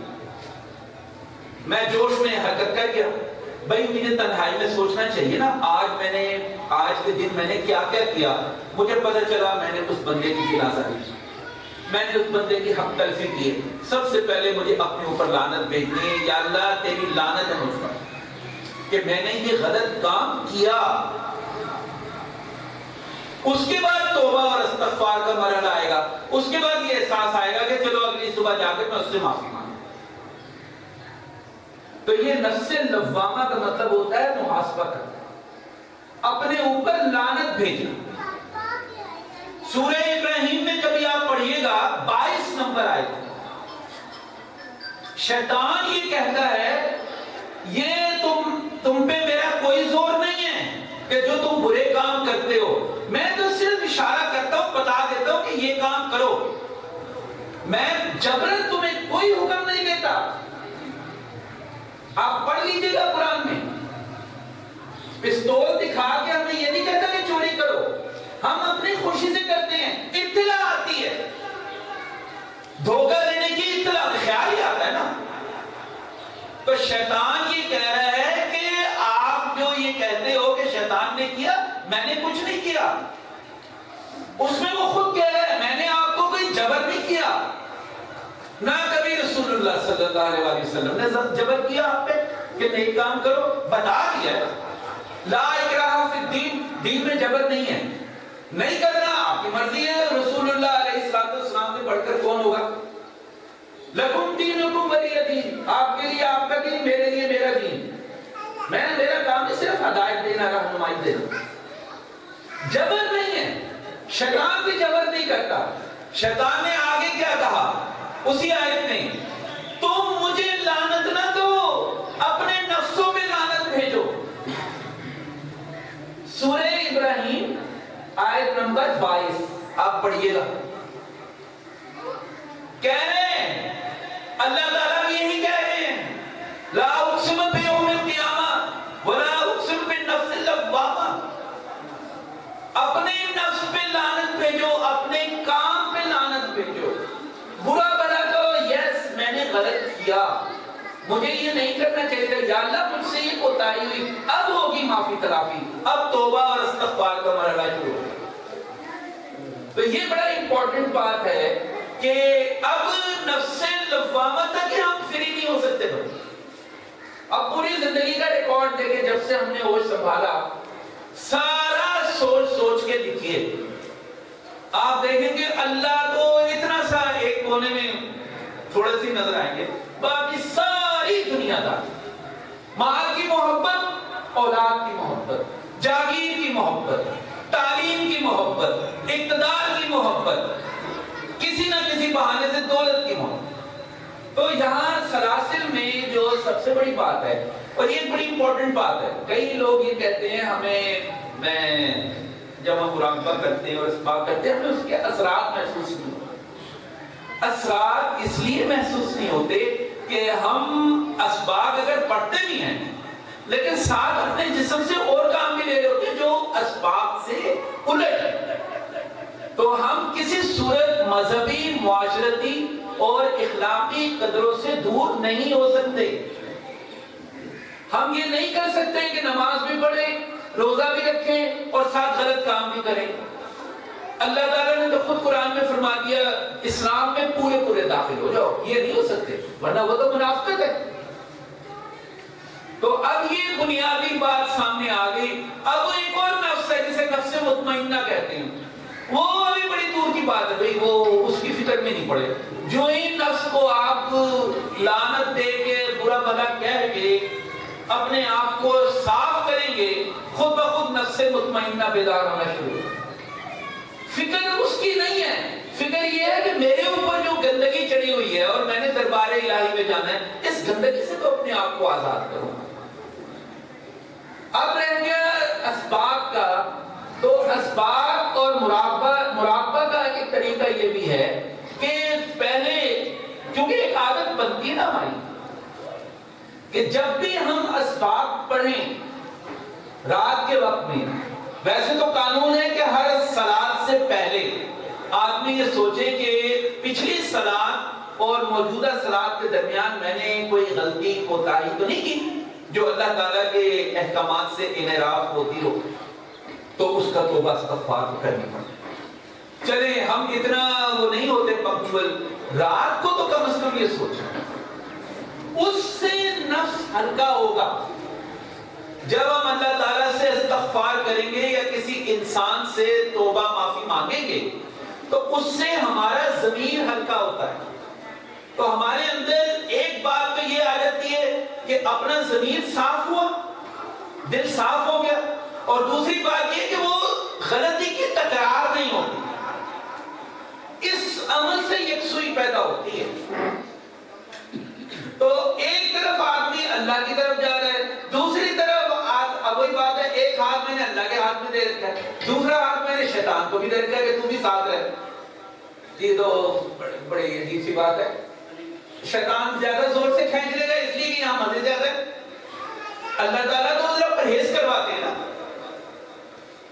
میں جوش میں حرکت کر گیا. بھائی مجھے تنہائی میں سوچنا چاہیے نا، آج کے دن میں نے کیا کیا. مجھے پتہ چلا میں نے اس بندے کی دل آزاری کی، میں نے اس بندے کی حق تلفی کی. سب سے پہلے مجھے اپنے اوپر لعنت بھیجنی ہے، یا اللہ تیری لعنت ہے مجھ پر کہ میں نے یہ غلط کام کیا. اس کے بعد توبہ اور استغفار کا مرحلہ آئے گا. اس کے بعد یہ احساس آئے گا کہ چلو اگلی صبح جا کے میں اس سے معافی مانگوں. تو یہ نفس لوامہ کا مطلب ہوتا ہے محاسبہ کرنا، اپنے اوپر لعنت بھیجنا. سورہ ابراہیم میں کبھی آپ پڑھیے گا 22 نمبر آیت، شیطان یہ کہتا ہے یہ تم پہ میرا کوئی زور نہیں ہے کہ جو تم برے کام کرتے ہو، میں تو صرف اشارہ کرتا ہوں، بتا دیتا ہوں کہ یہ کام کرو، میں جبرن تمہیں کوئی حکم نہیں دیتا. آپ پڑھ لیجئے گا قرآن میں. پستول دکھا کے ہمیں یہ نہیں کہتا کہ چوری کرو، ہم اپنی خوشی سے کرتے ہیں، اطلاع آتی ہے، دھوکہ دینے کی اطلاع، خیال ہی آتا ہے نا۔ تو شیطان یہ کہہ رہا ہے کہ آپ جو یہ کہتے ہو کہ شیطان نے کیا، میں نے کچھ نہیں کیا، اس میں وہ خود کہہ رہا ہے میں نے آپ کو کوئی جبر نہیں کیا، نہ کبھی رسول اللہ صلی اللہ علیہ وسلم نے جبر کیا آپ پہ کہ نہیں کام کرو، بتا دیا ہے لا اکراہ فی الدین، دین میں جبر نہیں ہے، نہیں کرنا آپ کی مرضی ہے۔ رسول اللہ علیہ السلام سے بڑھ کر کون ہوگا؟ لکم دینکم ولی دین، آپ کے لیے آپ کا دین، میرے لیے میرا دین، میرا کام ہے صرف ہدایت دینا، رہنمائی دینا، جبر نہیں ہے۔ شیطان بھی جبر نہیں کرتا۔ شیطان نے آگے کیا کہا اسی آیت میں، تم مجھے لعنت نہ دو، اپنے نفسوں پہ لعنت بھیجو۔ سورہ ابراہیم آیت نمبر 22 آپ پڑھیے گا، کہہ رہے ہیں اللہ تعالیٰ بھی یہی کہہ رہے ہیں، لا اقسم بیوم القیامہ ولا اقسم بالنفس اللوامہ، اپنے نفس پہ لعنت بھیجو، اپنے کام پہ لعنت بھیجو، برا بھلا کرو، یس میں نے غلط کیا، مجھے یہ نہیں کرنا چاہیے تھا، یا اللہ مجھ سے یہ کوتاہی ہوئی، اب ہوگی معافی تلافی، اب توبہ اور استغفار کا مرحلہ شروع ہو۔ تو یہ بڑا امپورٹنٹ بات ہے کہ اب نفس لوامہ تک ہم فری نہیں ہو سکتے بھائی۔ اب پوری زندگی کا ریکارڈ دیکھیں، جب سے ہم نے ہوش سنبھالا، سارا سوچ سوچ کے لکھیے، آپ دیکھیں گے اللہ تو اتنا سا ایک کونے میں تھوڑے سی نظر آئیں گے، باقی ساری دنیا دار، مال کی محبت، اولاد کی محبت، جاگیر کی محبت، تعلیم کی محبت، اقتدار کی محبت، کسی نہ کسی بہانے سے دولت کی محبت۔ تو یہاں سلاسل میں جو سب سے بڑی بات ہے، اور یہ بڑی امپورٹنٹ بات ہے، کئی لوگ یہ کہتے ہیں جب ہم مراقبہ کرتے ہیں اور اسباق کرتے ہیں، ہمیں اس کے اثرات محسوس نہیں ہوتے۔ اثرات اس لیے محسوس نہیں ہوتے کہ ہم اسباق اگر پڑھتے بھی ہیں لیکن ساتھ اپنے جسم سے اور کام بھی لے رہے ہوتے ہیں جو اسباق سے الٹ ہے، تو ہم کسی صورت مذہبی، معاشرتی اور اخلاقی قدروں سے دور نہیں ہو سکتے۔ ہم یہ نہیں کر سکتے کہ نماز بھی پڑھیں، روزہ بھی رکھیں اور ساتھ غلط کام بھی کریں۔ اللہ تعالیٰ نے تو خود قرآن میں فرما دیا اسلام میں پورے داخل ہو جاؤ، یہ نہیں ہو سکتے، ورنہ وہ تو منافقت ہے۔ تو اب یہ بنیادی بات سامنے آ گئی۔ اب ایک اور نفس ہے جسے نفس مطمئنہ کہتے ہیں، وہ بھی بڑی دور کی بات ہے بھئی، وہ اس کی فکر میں نہیں پڑے۔ جو ہی نفس کو آپ لعنت دے کے برا بھلا کہہ کے اپنے آپ کو صاف کریں گے، خود بخود نفس مطمئنہ بیدار ہونا شروع ہوگا۔ فکر اس کی نہیں ہے، فکر یہ ہے کہ میرے اوپر جو گندگی چڑھی ہوئی ہے اور میں نے دربار الہی میں جانا ہے، اس گندگی سے تو اپنے آپ کو آزاد کروں۔ اب رہ گیا اسباق کا، تو اسباق اور مراقبہ کا ایک طریقہ یہ بھی ہے کہ پہلے، کیونکہ ایک عادت بنتی ہے نا ہماری کہ جب بھی ہم اسباق پڑھیں رات کے وقت میں، ویسے تو قانون ہے کہ ہر صلات سے پہلے آدمی یہ سوچے کہ پچھلی صلات اور موجودہ صلات کے درمیان میں نے کوئی غلطی کوتاہی تو نہیں کی جو اللہ تعالیٰ کے احکامات سے انحراف ہوتی ہو، تو اس کا توبہ استغفار کرنی پڑے۔ چلیں ہم اتنا وہ نہیں ہوتے پنکچوئل، رات کو تو کم از کم یہ سوچیں، اس سے نفس ہلکا ہوگا۔ جب ہم اللہ تعالیٰ سے استغفار کریں گے یا کسی انسان سے توبہ معافی مانگیں گے تو اس سے ہمارا ضمیر ہلکا ہوتا ہے، تو ہمارے اندر ایک بات تو یہ آ جاتی ہے کہ اپنا ضمیر صاف ہوا، دل صاف ہو گیا، اور دوسری بات یہ کہ وہ غلطی کی تکرار نہیں ہوتی، اس عمل سے یکسوئی پیدا ہوتی ہے۔ تو ایک طرف آدمی اللہ کی طرف جا رہا ہے، دوسری طرف اب وہی بات ہے، ایک ہاتھ میں نے اللہ کے ہاتھ میں دے رکھا ہے، دوسرا ہاتھ میں نے شیطان کو بھی دے رکھا ہے کہ تو بھی ساتھ رہے۔ یہ تو بڑی عجیب سی بات ہے، شیطان زیادہ زور سے کھینچ لے گا اس لیے کہ یہاں مزے زیادہ ہے، اللہ تعالیٰ تو ذرا پرہیز کرواتے ہیں نا،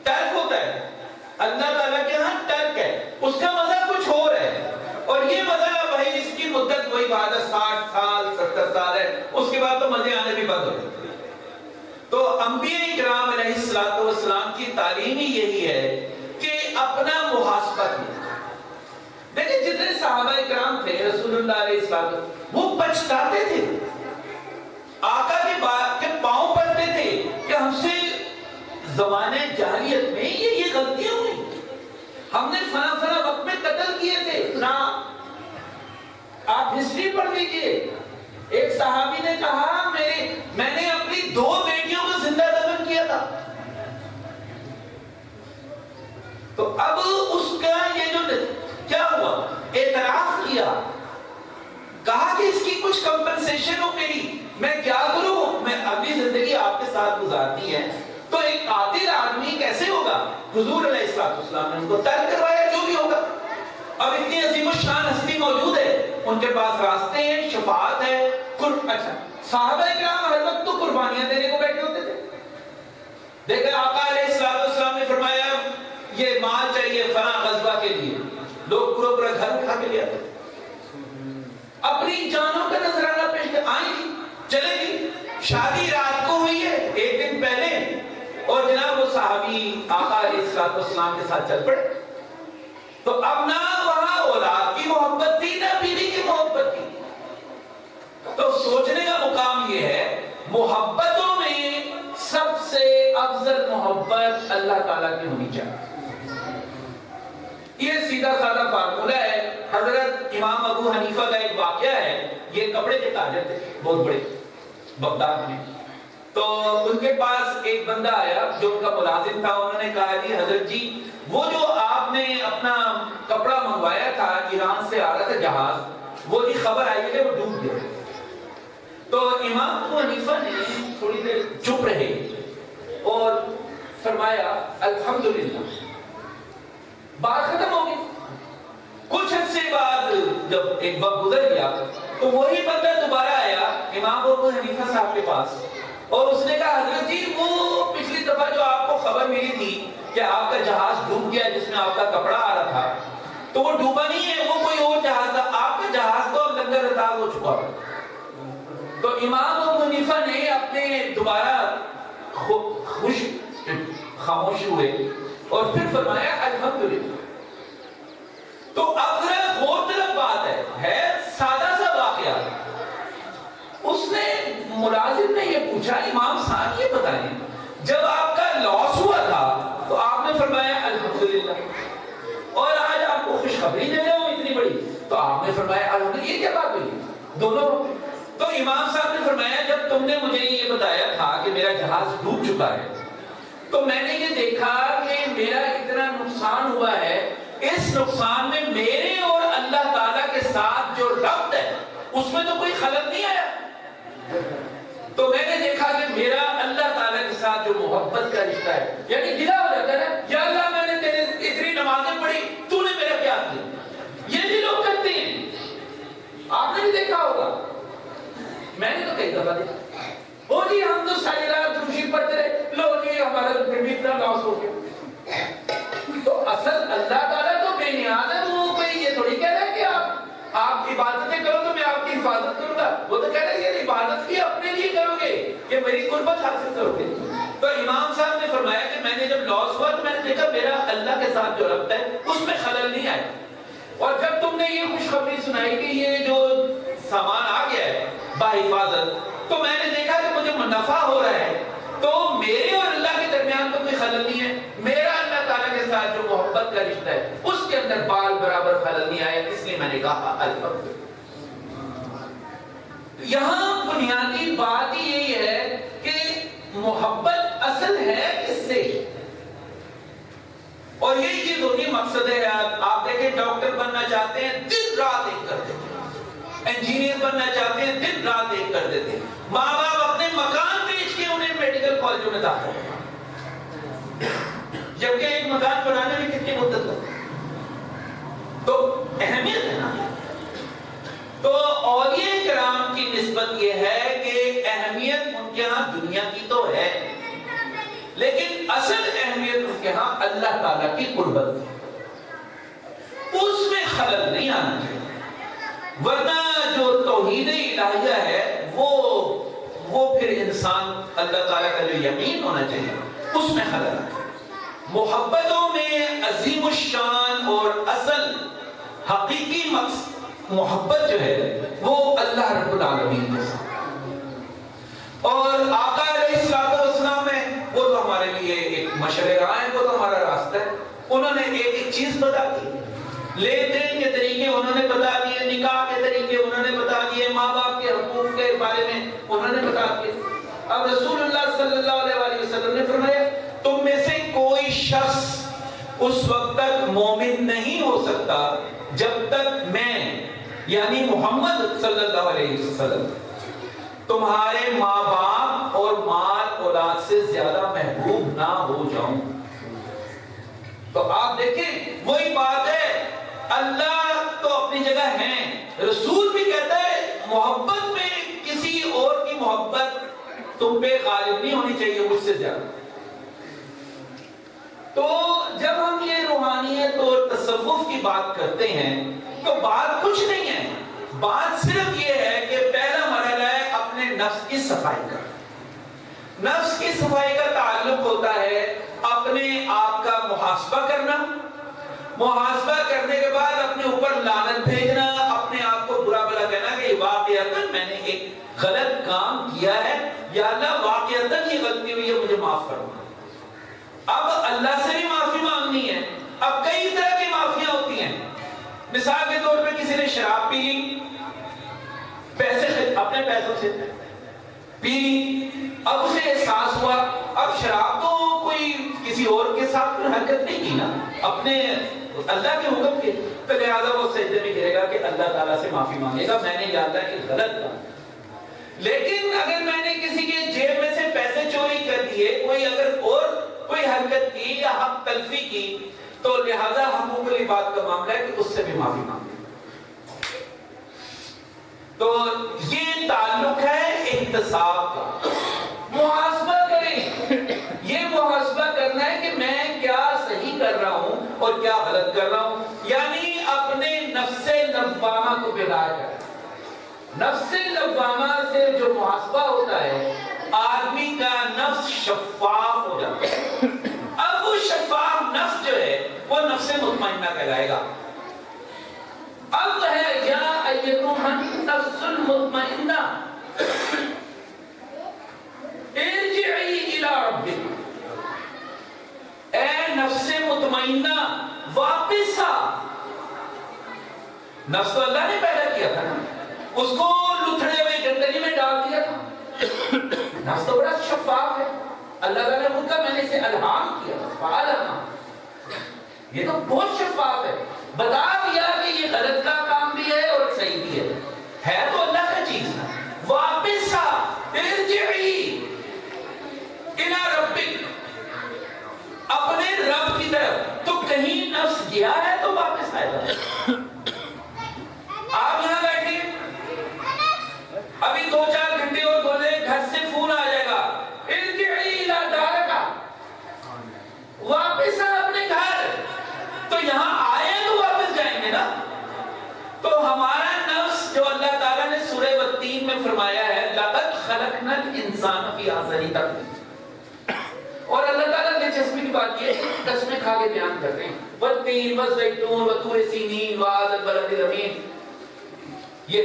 ترک ہوتا ہے، اللہ تعالیٰ کے ہاں ترک ہے، اس کا مزہ کچھ اور ہے، اور یہ مزہ بھائی جس کی مدت وہی بات ہے 60 سال 70 سال ہے، اس کے بعد تو مزے آنے بھی بند ہو جاتے ہیں۔ تو انبیاء کرام علیہ السلام کی تعلیم ہی یہی ہے کہ اپنا محاسبہ کیا۔ دیکھیں جتنے صحابہ کرام تھے رسول اللہ علیہ السلام وہ پچھتاتے تھے، آقا کے پاؤں پڑتے تھے کہ ہم سے زمانے جاہلیت میں یہ غلطیاں ہوئی، ہم نے فلاں فلاں وقت میں قتل کیے تھے نا۔ آپ ہسٹری پڑھ لیجئے، ایک صحابی نے کہا میں نے اپنی 2 بیٹیوں کو زندہ دفن کیا تھا۔ تو اب اس کا یہ جو کیا ہوا، اعتراف کیا، کہا کہ اس کی کچھ کمپنسیشن ہو میری، میں کیا کروں، میں اگلی زندگی آپ کے ساتھ گزارنی ہے۔ تو ایک قاتل آدمی کیسے ہوگا؟ حضور علیہ السلام نے ان کو ترک کروایا جو بھی ہوگا۔ اب اتنی عظیم الشان ہستی موجود ہے، ان کے پاس راستے ہیں، شفاعت ہے، اچھا صحابہ کرام ہر وقت تو قربانیاں دینے کو بیٹھے ہوتے تھے۔ دیکھیں آقا علیہ السلام نے فرمایا یہ مال چاہیے فلاں غزوہ کے لیے، لوگ پورا گھر اٹھا کے لے آتے، اپنی جانوں کا نذرانہ پیش کر آئیں گی، چلے گی، شادی رات کو ہوئی ہے 1 دن پہلے، اور جناب وہ صحابی آقا علیہ السلام کے ساتھ چل پڑے۔ تو اب نہ وہاں اولاد کی محبت تھی نہ بیوی کی محبت تھی۔ تو سوچنے کا مقام یہ ہے محبتوں میں سب سے افضل محبت اللہ تعالیٰ کی ہونی چاہیے۔ یہ سیدھا سادہ فارمولہ ہے۔ حضرت امام ابو حنیفہ کا ایک واقعہ ہے، یہ کپڑے کے تاجر تھے بہت بڑے بغداد میں۔ تو ان کے پاس ایک بندہ آیا جو ان کا ملازم تھا، انہوں نے کہا جی حضرت جی وہ جو آپ نے اپنا کپڑا منگوایا تھا ایران سے آ رہا تھا جہاز، وہ جی خبر آئی ہے کہ وہ ڈوب گیا۔ تو امام ابو حنیفہ نے تھوڑی دیر چپ رہے اور فرمایا الحمدللہ، بات ختم ہو گئی۔ کچھ عرصے بعد جب ایک وقت گزر گیا تو وہی بندہ دوبارہ آیا امام ابو حنیفہ صاحب کے پاس، اور اس نے کہا حضرت جی وہ پچھلی دفعہ جو آپ کو خبر ملی تھی کہ آپ کا جہاز ڈوب گیا جس میں آپ کا کپڑا آ رہا تھا، تو وہ ڈوبا نہیں ہے، وہ کوئی اور جہاز تھا، آپ کا جہاز تو لنگر اتار ہو چکا۔ تو امام ابو حنیفہ نے اپنے دوبارہ خاموش ہوئے اور پھر فرمایا الحمدللہ۔ تو اب ذرا غور طلب بات ہے سادہ سا واقعہ۔ اس نے ملازم نے یہ پوچھا امام صاحب یہ بتائیں جب آپ کا لاس ہوا تھا تو آپ نے فرمایا الحمدللہ، اور آج آپ کو خوشخبری دے رہا ہوں اتنی بڑی تو آپ نے فرمایا الحمدللہ، یہ کیا بات ہوئی دونوں؟ تو امام صاحب نے فرمایا جب تم نے مجھے یہ بتایا تھا کہ میرا جہاز ڈوب چکا ہے تو میں نے یہ دیکھا کہ میرا اتنا نقصان ہوا ہے، اس نقصان میں میرے اور اللہ تعالیٰ کے ساتھ جو ربط ہے اس میں تو کوئی خلل نہیں آیا۔ تو میں نے دیکھا کہ میرا اللہ تعالیٰ کے ساتھ جو محبت کا رشتہ ہے، یعنی گلا ہو جاتا ہے نا، یا اللہ میں نے تیرے اتنی نمازیں پڑھی تو نے میرا کیا کیا، یہ بھی لوگ کرتے ہیں، آپ نے بھی دیکھا ہوگا، میں نے تو کئی دفعہ دیکھا۔ وہ جی ہم تو ساری رات درود پڑھتے رہے، لو جی ہمارا تو پھر بھی اتنا لاس ہو گیا۔ تو اصل اللہ تعالیٰ تو بے نیاز ہے، وہ کوئی یہ تھوڑی کہہ رہا ہے کہ آپ عبادتیں کرو تو میں آپ کی حفاظت کروں گا، وہ تو کہہ رہے ہیں کہ عبادت بھی اپنے لیے کرو گے کہ میری قربت حاصل کرو گے۔ تو امام صاحب نے فرمایا کہ میں نے جب لاس ہوا تو میں نے دیکھا میرا اللہ کے ساتھ جو ربط ہے اس میں خلل نہیں آیا، اور جب تم نے یہ خوشخبری سنائی کہ یہ جو سامان آ گیا ہے بحفاظت، تو میں نے دیکھا کہ مجھے منافع ہو رہا ہے، تو میرے اور اللہ کے درمیان تو کوئی خلل نہیں ہے، میرا اللہ تعالیٰ کے ساتھ جو محبت کا رشتہ ہے اس کے اندر بال برابر خلل نہیں آیا، اس لیے میں نے کہا الحمدللہ۔ یہاں بنیادی بات ہی یہی ہے کہ محبت اصل ہے کس سے، اور یہی چیز ہوتی ہے، مقصد ہے۔ آپ دیکھیں ڈاکٹر بننا چاہتے ہیں دن رات ایک کر دیتے ہیں، انجینئر بننا چاہتے ہیں دن رات ایک کر دیتے ہیں، ماں باپ اپنے مکان بیچ کے انہیں میڈیکل کالجوں میں داخل ہیں، جبکہ ایک مکان بنانے میں کتنی مدت لگتی ہے۔ تو اہمیت ہے نا۔ تو اولیاء کرام کی نسبت یہ ہے کہ اہمیت ان کے ہاں دنیا کی لیکن اصل اہمیت اس کے ہاں اللہ تعالیٰ کی قربت ہے، اس میں خلل نہیں آنا چاہیے، ورنہ جو توحید الہیہ ہے وہ پھر انسان اللہ تعالیٰ کا جو یقین ہونا چاہیے اس میں خلل آتا ہے۔ محبتوں میں عظیم الشان اور اصل حقیقی مقصد محبت جو ہے وہ اللہ رب العالمین کے ساتھ، اور آقا علیہ السلام ہے وہ تو ہمارے لیے ایک مشرع راہ ہے، وہ تو ہمارا راستہ ہے۔ انہوں نے ایک ایک چیز بتا دی، لین دین کے طریقے انہوں نے بتا دیے، نکاح کے طریقے انہوں نے بتا دیے، ماں باپ کے حقوق کے بارے میں انہوں نے بتا دیے۔ اب رسول اللہ صلی اللہ علیہ وسلم نے فرمایا تم میں سے کوئی شخص اس وقت تک مومن نہیں ہو سکتا جب تک میں یعنی محمد صلی اللہ علیہ وسلم تمہارے ماں باپ اور مال اولاد سے زیادہ محبوب نہ ہو جاؤں۔ تو آپ دیکھیں وہی بات ہے، اللہ تو اپنی جگہ ہیں، رسول بھی کہتا ہے محبت میں کسی اور کی محبت تم پہ غالب نہیں ہونی چاہیے مجھ سے زیادہ۔ تو جب ہم یہ روحانیت اور تصوف کی بات کرتے ہیں تو بات کچھ نہیں ہے، بات صرف یہ ہے کہ پہلا مرحلہ ہے اپنے نفس کی صفائی کا۔ نفس کی صفائی کا تعلق ہوتا ہے اپنے آپ کا محاسبہ کرنا، محاسبہ کرنے کے بعد اپنے اوپر لعنت بھیجنا، اپنے آپ کو برا بھلا کہنا کہ واقعتاً میں نے ایک غلط کام کیا ہے، یا اللہ واقعتاً یہ غلطی ہوئی ہے مجھے معاف کرنا۔ اب اللہ سے بھی معافی مانگنی ہے۔ اب کئی طرح کی معافیاں ہوتی ہیں، مثال کے طور پہ کسی نے شراب پی لی، پیسے اپنے پیسوں سے پی لی، اب اسے احساس ہوا اب شراب تو کوئی کسی اور کے ساتھ حرکت نہیں کی نا، اپنے اللہ کے حکم کے، تو لہٰذا وہ سجدے میں گرے گا کہ اللہ تعالیٰ سے معافی مانگے گا میں نے یا اللہ یہ غلط کہا۔ لیکن اگر میں نے کسی کے جیب میں سے پیسے چوری کر دیے، کوئی اگر اور کوئی حرکت کی یا حق تلفی کی، تو لہذا حقوق العباد کا معاملہ ہے کہ اس سے بھی معافی مانگے۔ تو یہ تعلق ہے احتساب کا، محاسبہ کریں، یہ محاسبہ کرنا ہے کہ میں کیا صحیح کر رہا ہوں اور کیا غلط کر رہا ہوں، یعنی اپنے نفس لوامہ کو بیدار کریں۔ نفس لوامہ سے جو محاسبہ ہوتا ہے آدمی کا نفس شفاف ہو جاتا ہے، اب وہ شفاف نفس جو ہے وہ نفس مطمئنہ کہلائے گا۔ اب ہے یا ایتھا النفس المطمئنہ ارجعی الی ربک، اے نفس مطمئنہ واپس آ۔ نفس تو اللہ نے پیدا کیا تھا نا، اس کو لتھڑے ہوئے گندگی میں ڈال دیا تھا۔ نفس تو بڑا شفاف ہے، اللہ تعالیٰ نے خود کا میں نے اسے الہام کیا، فعلما، یہ تو بہت شفاف ہے، بتا دیا کہ یہ غلط کا کام بھی ہے اور صحیح بھی ہے تو اللہ کا چیز نا۔ واپس آ، ارجعی الی ربک، اپنے رب کی طرف۔ تو کہیں نفس گیا ہے تو واپس آئے گا۔ آپ یہاں بیٹھے ابھی 2-4 گھنٹے اور گزرے، گھر سے فون آ جائے گا ارجعی الی دارک، واپس آ اپنے گھر، تو یہاں آئے تو واپس جائیں گے نا۔ تو ہمارا نفس جو اللہ تعالیٰ نے سورہ والتین میں فرمایا ہے لقد خلقنا الانسان فی احسن تقویم، اور اللہ تعالیٰ دلچسپی کی بات یہ ہے قسمیں کھا کے بیان کرتے ہیں، والتین والزیتون وطور سینین وہذا البلد الامین، یہ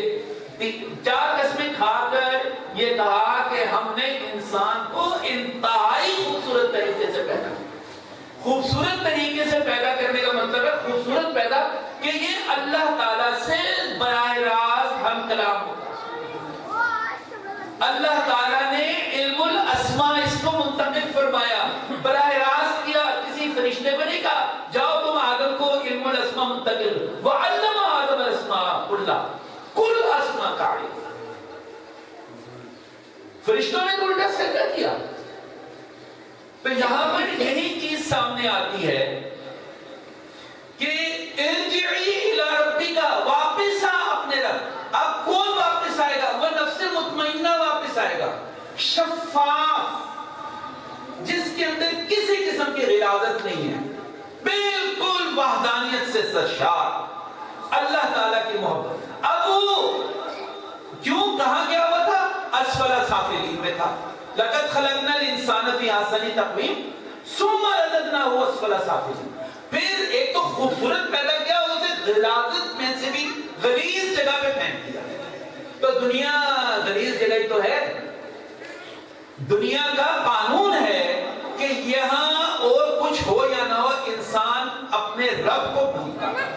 4 قسمیں کھا کر یہ کہا کہ ہم نے انسان کو انتہائی خوبصورت طریقے سے پیدا کیا۔ خوبصورت طریقے سے پیدا کرنے کا مطلب ہے خوبصورت پیدا کہ یہ اللہ تعالیٰ سے براہ راست ہم کلام ہوتا ہے۔ اللہ تعالیٰ نے علم الاسماء اس کو منتقل فرمایا، براہ راست کیا، کسی فرشتے کو نہیں کہا جاؤ تم آدم کو علم الاسماء منتقل، وعلم آدم الاسماء کلھا، کل اسماء کا علم۔ فرشتوں نے تو الٹا سجدہ کیا۔ تو یہاں پر یہی چیز سامنے آتی ہے کہ ارجعی الی ربک، واپس آ اپنے رب۔ اب کون واپس آئے گا؟ وہ نفس مطمئنہ واپس آئے گا، شفاف، جس کے اندر غلاظت نہیں ہے، بالکل وحدانیت سے سرشار، اللہ تعالیٰ کی محبت۔ اب وہ کیوں کہاں گیا ہوا تھا؟ اسفل سافلین میں تھا۔ لقد خلقنا الانسان فی احسن تقویم ثم رددناہ اسفل سافلین۔ پھر ایک تو خوبصورت پیدا کیا، اسے غلاظت میں سے بھی غلیظ جگہ پہ پھینک دیا۔ تو دنیا غلیظ جگہ ہی تو ہے۔ دنیا کا قانون ہے کہ یہاں اور کچھ ہو یا نہ ہو، انسان اپنے رب کو بھولتا ہے۔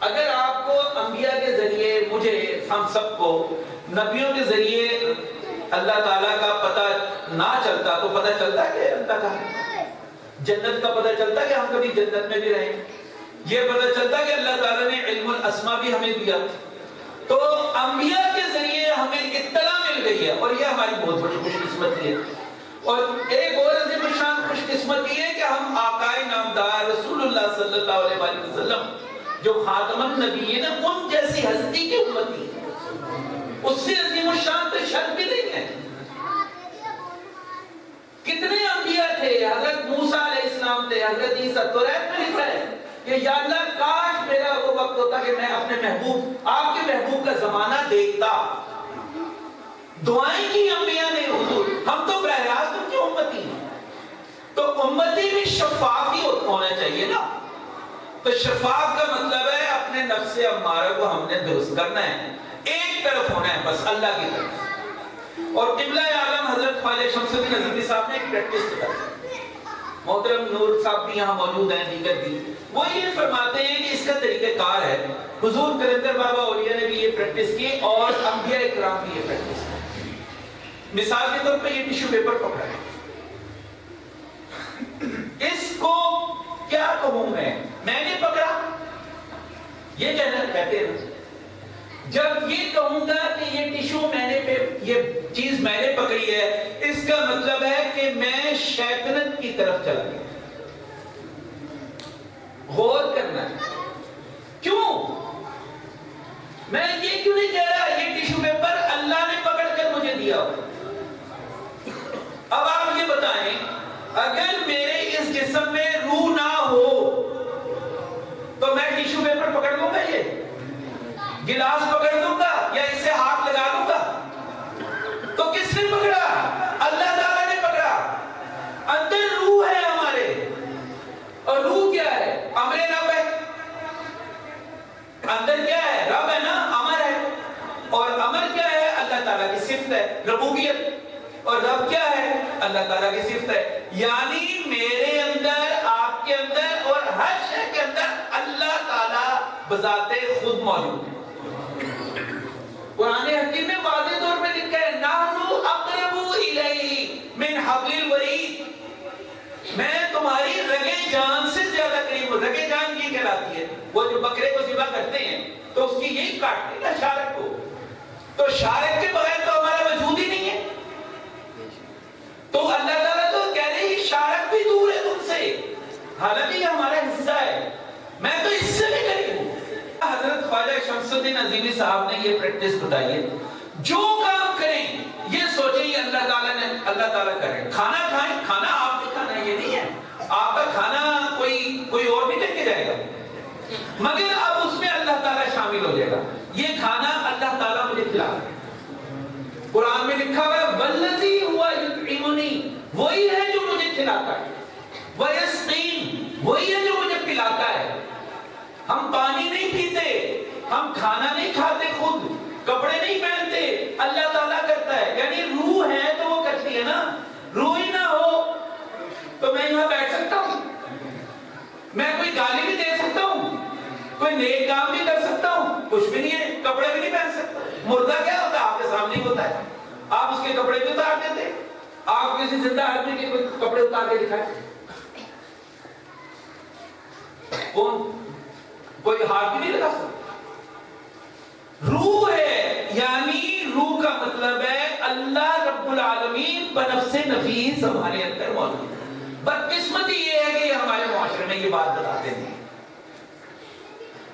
اگر آپ کو انبیاء کے ذریعے، مجھے، ہم سب کو نبیوں کے ذریعے اللہ تعالیٰ کا پتہ نہ چلتا تو پتہ چلتا کہ اللہ کا جنت کا پتہ چلتا کہ ہم کبھی جنت میں بھی رہیں، یہ پتہ چلتا کہ اللہ تعالیٰ نے علم الاسماء بھی ہمیں دیا۔ تو انبیاء کے ذریعے ہمیں اطلاع مل گئی ہے، اور یہ ہماری بہت بڑی خوش قسمتی ہے۔ اور ایک اور عظیم الشان خوش قسمتی ہے کہ ہم آقائے نامدار رسول اللہ صلی اللہ علیہ وآلہ وسلم جو خاتم النبیین ہیں، ان جیسی ہستی کی امتی ہے۔ اس سے عظیم الشان تو شک بھی نہیں ہے۔ کتنے انبیاء تھے؟ حضرت موسیٰ علیہ السلام تھے، حضرت عیسیٰ۔ توریت میں لکھا ہے کہ یا اللہ کاش میرا وہ وقت ہوتا کہ میں اپنے محبوب، آپ کے محبوب کا زمانہ دیکھتا۔ دعائیں کی انبیاء نے حضور، ہم تو براہ راست ان کی امتی ہیں۔ تو امتی بھی شفاف ہی ہونا چاہیے نا۔ تو شفاف کا مطلب ہے اپنے نفس امارہ کو ہم نے درست کرنا ہے، ایک طرف ہونا ہے بس، اللہ کی طرف۔ اور قبلہ عالم حضرت خواجہ شمس الدین اظہری صاحب نے ایک پریکٹس بتائی، محترم نور صاحب بھی یہاں موجود ہیں، دیگر بھی، وہ یہ فرماتے ہیں کہ اس کا طریقہ کار ہے، حضور قلندر بابا اولیاء نے بھی یہ پریکٹس کی اور انبیاء اکرام بھی یہ پریکٹس کی۔ مثال کے طور پہ یہ ٹیشو پیپر پکڑا ہے، اس کو کیا کہوں میں نے پکڑا، یہ کہتے ہیں جب یہ کہوں گا کہ یہ ٹیشو میں نے، یہ چیز میں نے پکڑی ہے، اس کا مطلب ہے کہ میں شیطنت کی طرف چلا گیا۔ غور کرنا ہے، کیوں میں یہ کیوں نہیں کہہ رہا یہ ٹیشو پیپر اللہ نے پکڑ کر مجھے دیا؟ اب آپ یہ بتائیں، اگر میرے اس جسم میں روح نہ ہو تو میں ٹیشو پیپر پکڑ لوں گا، یہ گلاس پکڑ دوں گا یا اسے ہاتھ لگا دوں گا؟ تو کس نے پکڑا؟ اللہ تعالیٰ نے پکڑا۔ اندر روح ہے ہمارے، اور روح کیا ہے؟ امر رب ہے۔ اندر کیا ہے؟ رب ہے نا، امر ہے۔ اور امر کیا ہے؟ اللہ تعالیٰ کی صفت ہے، ربوبیت۔ اور رب کیا ہے؟ اللہ تعالیٰ کی صفت ہے۔ یعنی میرے اندر، آپ کے اندر اور ہر شے کے اندر اللہ تعالیٰ بذات خود موجود ہے۔ قرآن حکیم میں واضح طور پہ لکھا ہے نحن اقرب الیہ من حبل الورید، میں تمہاری رگے جان سے زیادہ قریب ہوں۔ رگے جان یہ کہلاتی ہے، وہ جو بکرے کو ذبح کرتے ہیں تو اس کی یہی کاٹتے ہیں شارک کو، تو شارک کے بغیر تو ہمارا وجود ہی نہیں ہے۔ تو اللہ تعالیٰ تو کہہ رہے ہیں شارک بھی دور ہے تم سے، حالانکہ یہ ہمارا حصہ ہے، میں تو اس سے بھی قریب ہوں۔ حضرت خواجہ شمس الدین اظہری صاحب نے یہ پریکٹس بتائی ہے، جو کام کریں یہ سوچیں یہ اللہ تعالیٰ نے، اللہ تعالیٰ کرے۔ کھانا کھائیں، کھانا آپ نے کھانا یہ نہیں ہے، آپ کا کھانا کوئی اور بھی لے کے جائے گا، مگر اب اس میں اللہ تعالیٰ شامل ہو جائے گا۔ یہ کھانا اللہ تعالیٰ مجھے کھلا رہا ہے، قرآن میں لکھا ہوا ہے والذی ہوا یطعمنی، وہی ہے جو مجھے کھلاتا ہے، ویسقین، وہی ہے جو مجھے پلاتا ہے۔ ہم پانی نہیں پیتے، ہم کھانا نہیں کھاتے، خود کپڑے نہیں پہنتے، اللہ تعالیٰ کرتا ہے۔ یعنی روح ہے تو وہ کرتی ہے نا، روح ہی نہ ہو تو میں یہاں بیٹھ سکتا ہوں، میں کوئی گالی بھی دے سکتا ہوں، کوئی نیک کام بھی کر سکتا ہوں، کچھ بھی نہیں ہے، کپڑے بھی نہیں پہن سکتا۔ مردہ کیا ہوتا ہے؟ آپ کے سامنے ہی ہوتا ہے، آپ اس کے کپڑے بھی اتار دیتے۔ آپ کسی زندہ آدمی کے کپڑے اتار کے دکھائے، کون؟ کوئی ہاتھ بھی نہیں لگا سکتا۔ روح ہے، یعنی روح کا مطلب ہے اللہ رب العالمین بنفس نفیس ہمارے اندر موجود ہے۔ بدقسمتی یہ ہے کہ یہ ہمارے معاشرے میں یہ بات بتاتے ہیں۔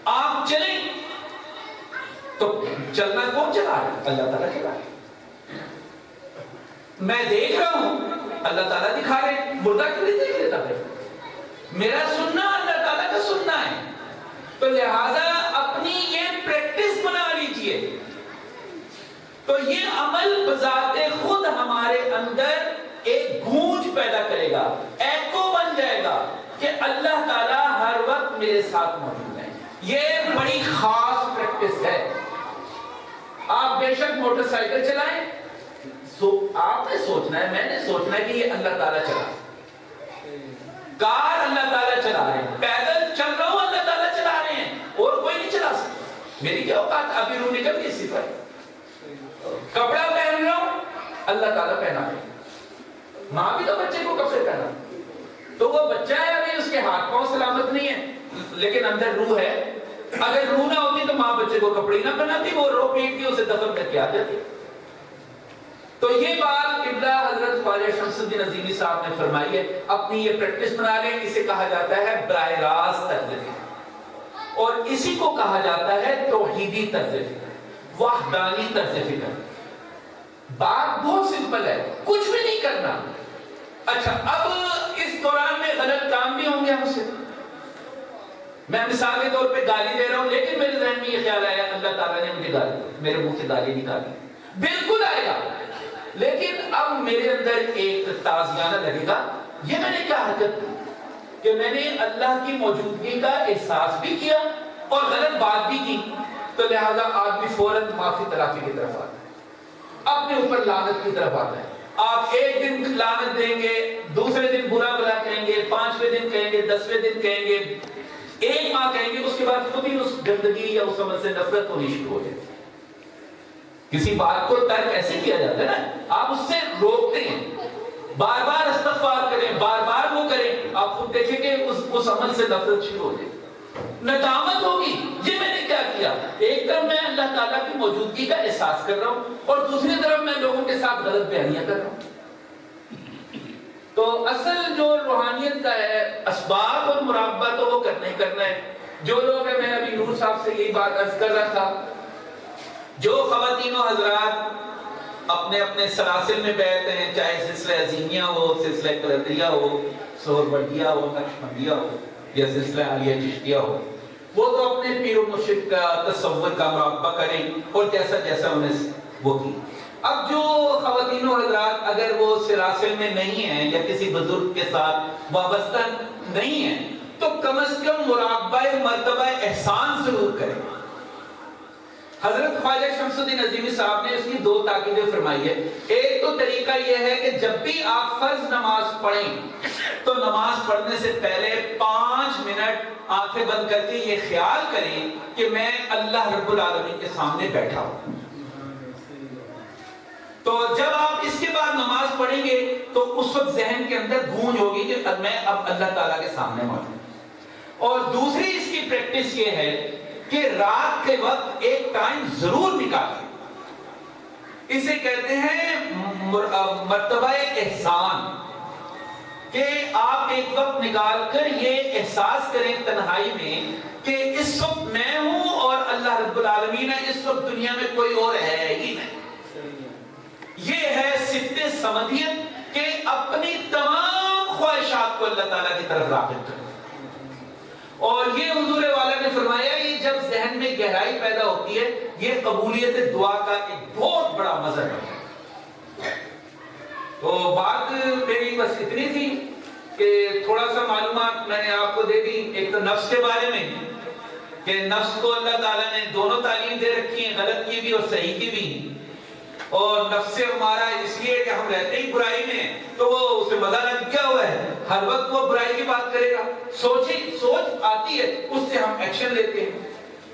آپ چلیں تو چلنا کون چلا رہا ہے؟ اللہ تعالیٰ چلا رہا ہے۔ میں دیکھ رہا ہوں، اللہ تعالیٰ دکھا رہے ہیں۔ مردہ کیوں نہیں دیکھ لیتا پھر؟ میرا سننا اللہ تعالیٰ کا سننا ہے. تو لہذا اپنی یہ پریکٹس بنا لیجئے. تو یہ عمل بذات خود ہمارے اندر ایک گونج پیدا کرے گا, ایکو بن جائے گا کہ اللہ تعالیٰ ہر وقت میرے ساتھ موجود ہے. یہ بڑی خاص پریکٹس ہے. آپ بے شک موٹر سائیکل چلائیں, آپ نے سوچنا ہے, میں نے سوچنا ہے کہ یہ اللہ تعالیٰ چلا. کار اللہ تعالیٰ چلا رہے ہیں, پیدل چل رہا ہوں اللہ تعالیٰ چلا رہے ہیں, اور کوئی نہیں چلا سکتا. میری کیا اوقات, ابھی روح نکل گئی صفت. کپڑا پہن رہا ہوں اللہ تعالیٰ پہنا ہے. ماں بھی تو بچے کو کپڑے پہنا, تو وہ بچہ ہے ابھی, اس کے ہاتھ پاؤں سلامت نہیں ہے, لیکن اندر روح ہے. اگر روح نہ ہوتی تو ماں بچے کو کپڑے نہ پہناتی, وہ رو پیٹ کے اسے دفن کر کے آ جاتی. تو یہ بات قبلہ حضرت خواجہ شمس الدین عظیمی صاحب نے فرمائی ہے. اپنی یہ پریکٹس بنا لیں. اسے کہا جاتا ہے براہ راست طرز فکر, اور اسی کو کہا جاتا ہے توحیدی طرز فکر, وحدانی طرز فکر. بات بہت سمپل ہے, کچھ بھی نہیں کرنا. اچھا, اب اس دوران میں غلط کام بھی ہوں گے ہم سے. میں مثال کے طور پہ گالی دے رہا ہوں, لیکن میرے ذہن میں یہ خیال آیا اللہ تعالیٰ نے مجھے گالی, میرے منہ سے گالی نکالی. بالکل آئے گا, لیکن اب میرے اندر ایک تازیانہ لگے گا, یہ میں نے کیا حرکت کی کہ میں نے اللہ کی موجودگی کا احساس بھی کیا اور غلط بات بھی کی. تو لہذا آدمی فوراً معافی تلافی کی طرف آتا ہے, اپنے اوپر لعنت کی طرف آتا ہے. آپ ایک دن لعنت دیں گے, دوسرے دن برا بلا کہیں گے, 5ویں دن کہیں گے, 10ویں دن کہیں گے, ایک ماہ کہیں گے, اس کے بعد خود ہی اس گندگی یا اس عمل سے نفرت ہونی شروع ہو جائے. کسی بات کو ترک ایسے کیا جاتا ہے نا, آپ اس سے روکتے ہیں, بار بار استغفار کریں, بار بار وہ کریں, آپ خود دیکھیں کہ اس عمل سے نفرت شروع ہو جائے, ندامت ہوگی یہ میں نے کیا کیا. ایک طرف میں اللہ تعالیٰ کی موجودگی کا احساس کر رہا ہوں, اور دوسری طرف میں لوگوں کے ساتھ غلط بیانیاں کر رہا ہوں. تو اصل جو روحانیت کا ہے, اسباب اور مراقبہ تو وہ کرنا ہی کرنا ہے. جو لوگ ہیں, میں ابھی نور صاحب سے یہی بات عرض کر رہا تھا, جو خواتین و حضرات اپنے اپنے سلاسل میں بیٹھتے ہیں, چاہے سلسلہ عظیمیہ ہو, سلسلہ قلندریہ ہو, سہروردیہ ہو, نقشبندیہ ہو, یا سلسلہ عالیہ چشتیہ ہو, وہ تو اپنے پیر و مرشد کا تصور کا مراقبہ کریں, اور جیسا جیسا انہیں وہ کی. اب جو خواتین و حضرات اگر وہ سلاسل میں نہیں ہیں یا کسی بزرگ کے ساتھ وابستہ نہیں ہیں, تو کم از کم مراقبہ مرتبہ احسان ضرور کریں. حضرت خواجہ شمس الدین عظیمی صاحب نے اس کی 2 تاکیدیں فرمائی ہے. ایک تو طریقہ یہ ہے کہ جب بھی آپ فرض نماز پڑھیں تو نماز پڑھنے سے پہلے 5 منٹ آنکھیں بند کر کے یہ خیال کریں کہ میں اللہ رب العالمین کے سامنے بیٹھا ہوں. تو جب آپ اس کے بعد نماز پڑھیں گے تو اس وقت ذہن کے اندر گونج ہوگی کہ میں اب اللہ تعالیٰ کے سامنے موجود ہوں. اور دوسری اس کی پریکٹس یہ ہے کہ رات کے وقت ایک ٹائم ضرور نکالیں. اسے کہتے ہیں مرتبہ احسان, کہ آپ ایک وقت نکال کر یہ احساس کریں تنہائی میں کہ اس وقت میں ہوں اور اللہ رب العالمین ہے, اس وقت دنیا میں کوئی اور ہے ہی نہیں. یہ ہے صفت سمدیت, کہ اپنی تمام خواہشات کو اللہ تعالیٰ کی طرف راغب کریں. اور یہ حضور والا نے فرمایا, یہ جب ذہن میں گہرائی پیدا ہوتی ہے, یہ قبولیت دعا کا ایک بہت بڑا مظہر ہے. تو بات میری بس اتنی تھی کہ تھوڑا سا معلومات میں نے آپ کو دے دی. ایک تو نفس کے بارے میں, کہ نفس کو اللہ تعالیٰ نے دونوں تعلیم دے رکھی ہیں, غلط کی بھی اور صحیح کی بھی. اور نفس ہمارا اس لیے کہ ہم رہتے ہی برائی میں, تو وہ اسے مزہ لگ گیا ہوا ہے, ہر وقت وہ برائی کی بات کرے گا. سوچ آتی ہے, اس سے ہم ایکشن لیتے ہیں.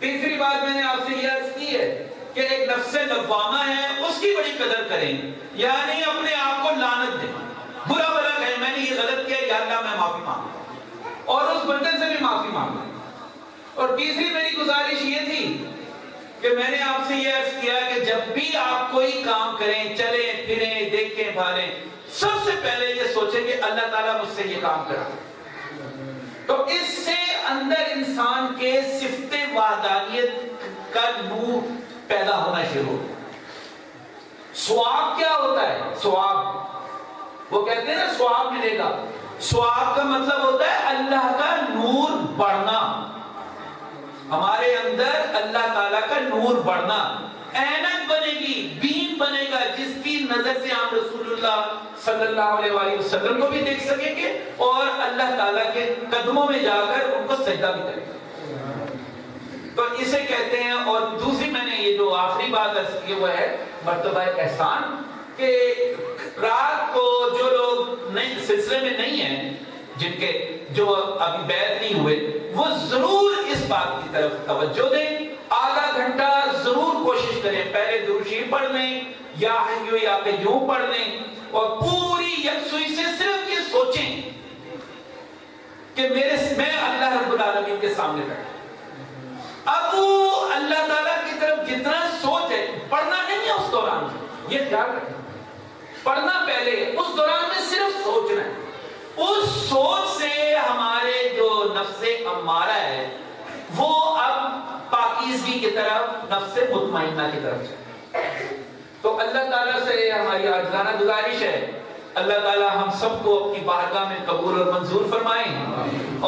تیسری بات میں نے آپ سے یہ عرض کی ہے کہ ایک نفس لوامہ ہے, اس کی بڑی قدر کریں, یعنی اپنے آپ کو لعنت دیں, برا بلا کہیں میں نے یہ غلط کیا, یا اللہ میں معافی مانگتا ہوں, اور اس بندے سے بھی معافی مانگتا ہوں. اور تیسری میری گزارش یہ تھی کہ میں نے آپ سے یہ عرض کیا کہ جب بھی آپ کوئی کام کریں, چلیں پھریں, دیکھیں بھالیں, سب سے پہلے یہ سوچیں کہ اللہ تعالیٰ مجھ سے یہ کام کرا. تو اس سے اندر انسان کے صفت وحدانیت کا نور پیدا ہونا شروع ہوتا ہے. ثواب کیا ہوتا ہے؟ ثواب وہ کہتے ہیں نا ثواب ملے گا, سواب کا مطلب ہوتا ہے اللہ کا نور بڑھنا، ہمارے اندر اللہ تعالیٰ کا نور بڑھنا، اینک بنے گی، بین بنے گا، جس کی نظر سے ہم رسول اللہ صلی اللہ علیہ وآلہ وسلم کو بھی دیکھ سکیں گے اور اللہ تعالیٰ کے قدموں میں جا کر ان کو سجدہ بھی کریں گے۔ تو اسے کہتے ہیں۔ اور دوسری میں نے یہ جو آخری بات عرض کی وہ ہے مرتبہ احسان، کہ رات کو جو لوگ نئے سلسلے میں نہیں ہیں، جن کے جو ابھی بیعت نہیں ہوئے، وہ ضرور اس بات کی طرف توجہ دیں، آدھا گھنٹہ ضرور کوشش کریں، پہلے درود شریف پڑھ لیں یا حیّ یا قیوم پڑھ لیں، اور پوری یکسوئی سے صرف یہ سوچیں کہ میں اللہ رب العالمین کے سامنے بیٹھا۔ اب وہ اللہ تعالیٰ کی طرف جتنا سوچ ہے، پڑھنا نہیں ہے اس دوران، یہ خیال رکھیں، پڑھنا پہلے، اس دوران میں صرف سوچنا ہے۔ اس سوچ سے ہمارے جو نفس امارہ ہے وہ اب پاکیزگی کی طرف، نفس مطمئنہ کی طرف چلے۔ تو اللہ تعالیٰ سے ہماری عاجزانہ گزارش ہے، اللہ تعالیٰ ہم سب کو اپنی بارگاہ میں قبول اور منظور فرمائیں،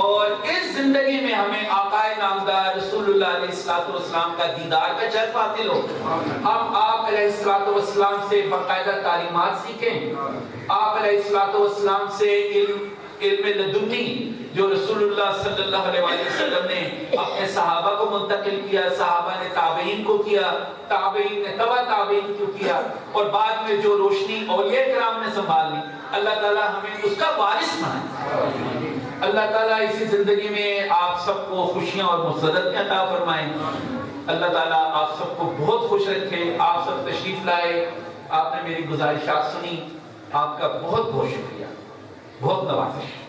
اور اس زندگی میں ہمیں آقا نامدار رسول اللہ علیہ السلام کا دیدار کا شرف حاصل ہو، ہم آپ علیہ السلام سے باقاعدہ تعلیمات سیکھیں، آپ علیہ السلام سے علم لدنی جو رسول اللہ صلی اللہ علیہ وسلم نے اپنے صحابہ کو منتقل کیا، صحابہ نے تابعین کو کیا، تابعین نے تبع تابعین کو کیا، اور بعد میں جو روشنی اولیاء کرام نے سنبھال لی، اللہ تعالیٰ ہمیں اس کا وارث بنائے۔ اللہ تعالیٰ اسی زندگی میں آپ سب کو خوشیاں اور مسرت عطا فرمائیں۔ اللہ تعالیٰ آپ سب کو بہت خوش رکھے۔ آپ سب تشریف لائے، آپ نے میری گزارشات سنی، آپ کا بہت بہت شکریہ، بہت نوازش۔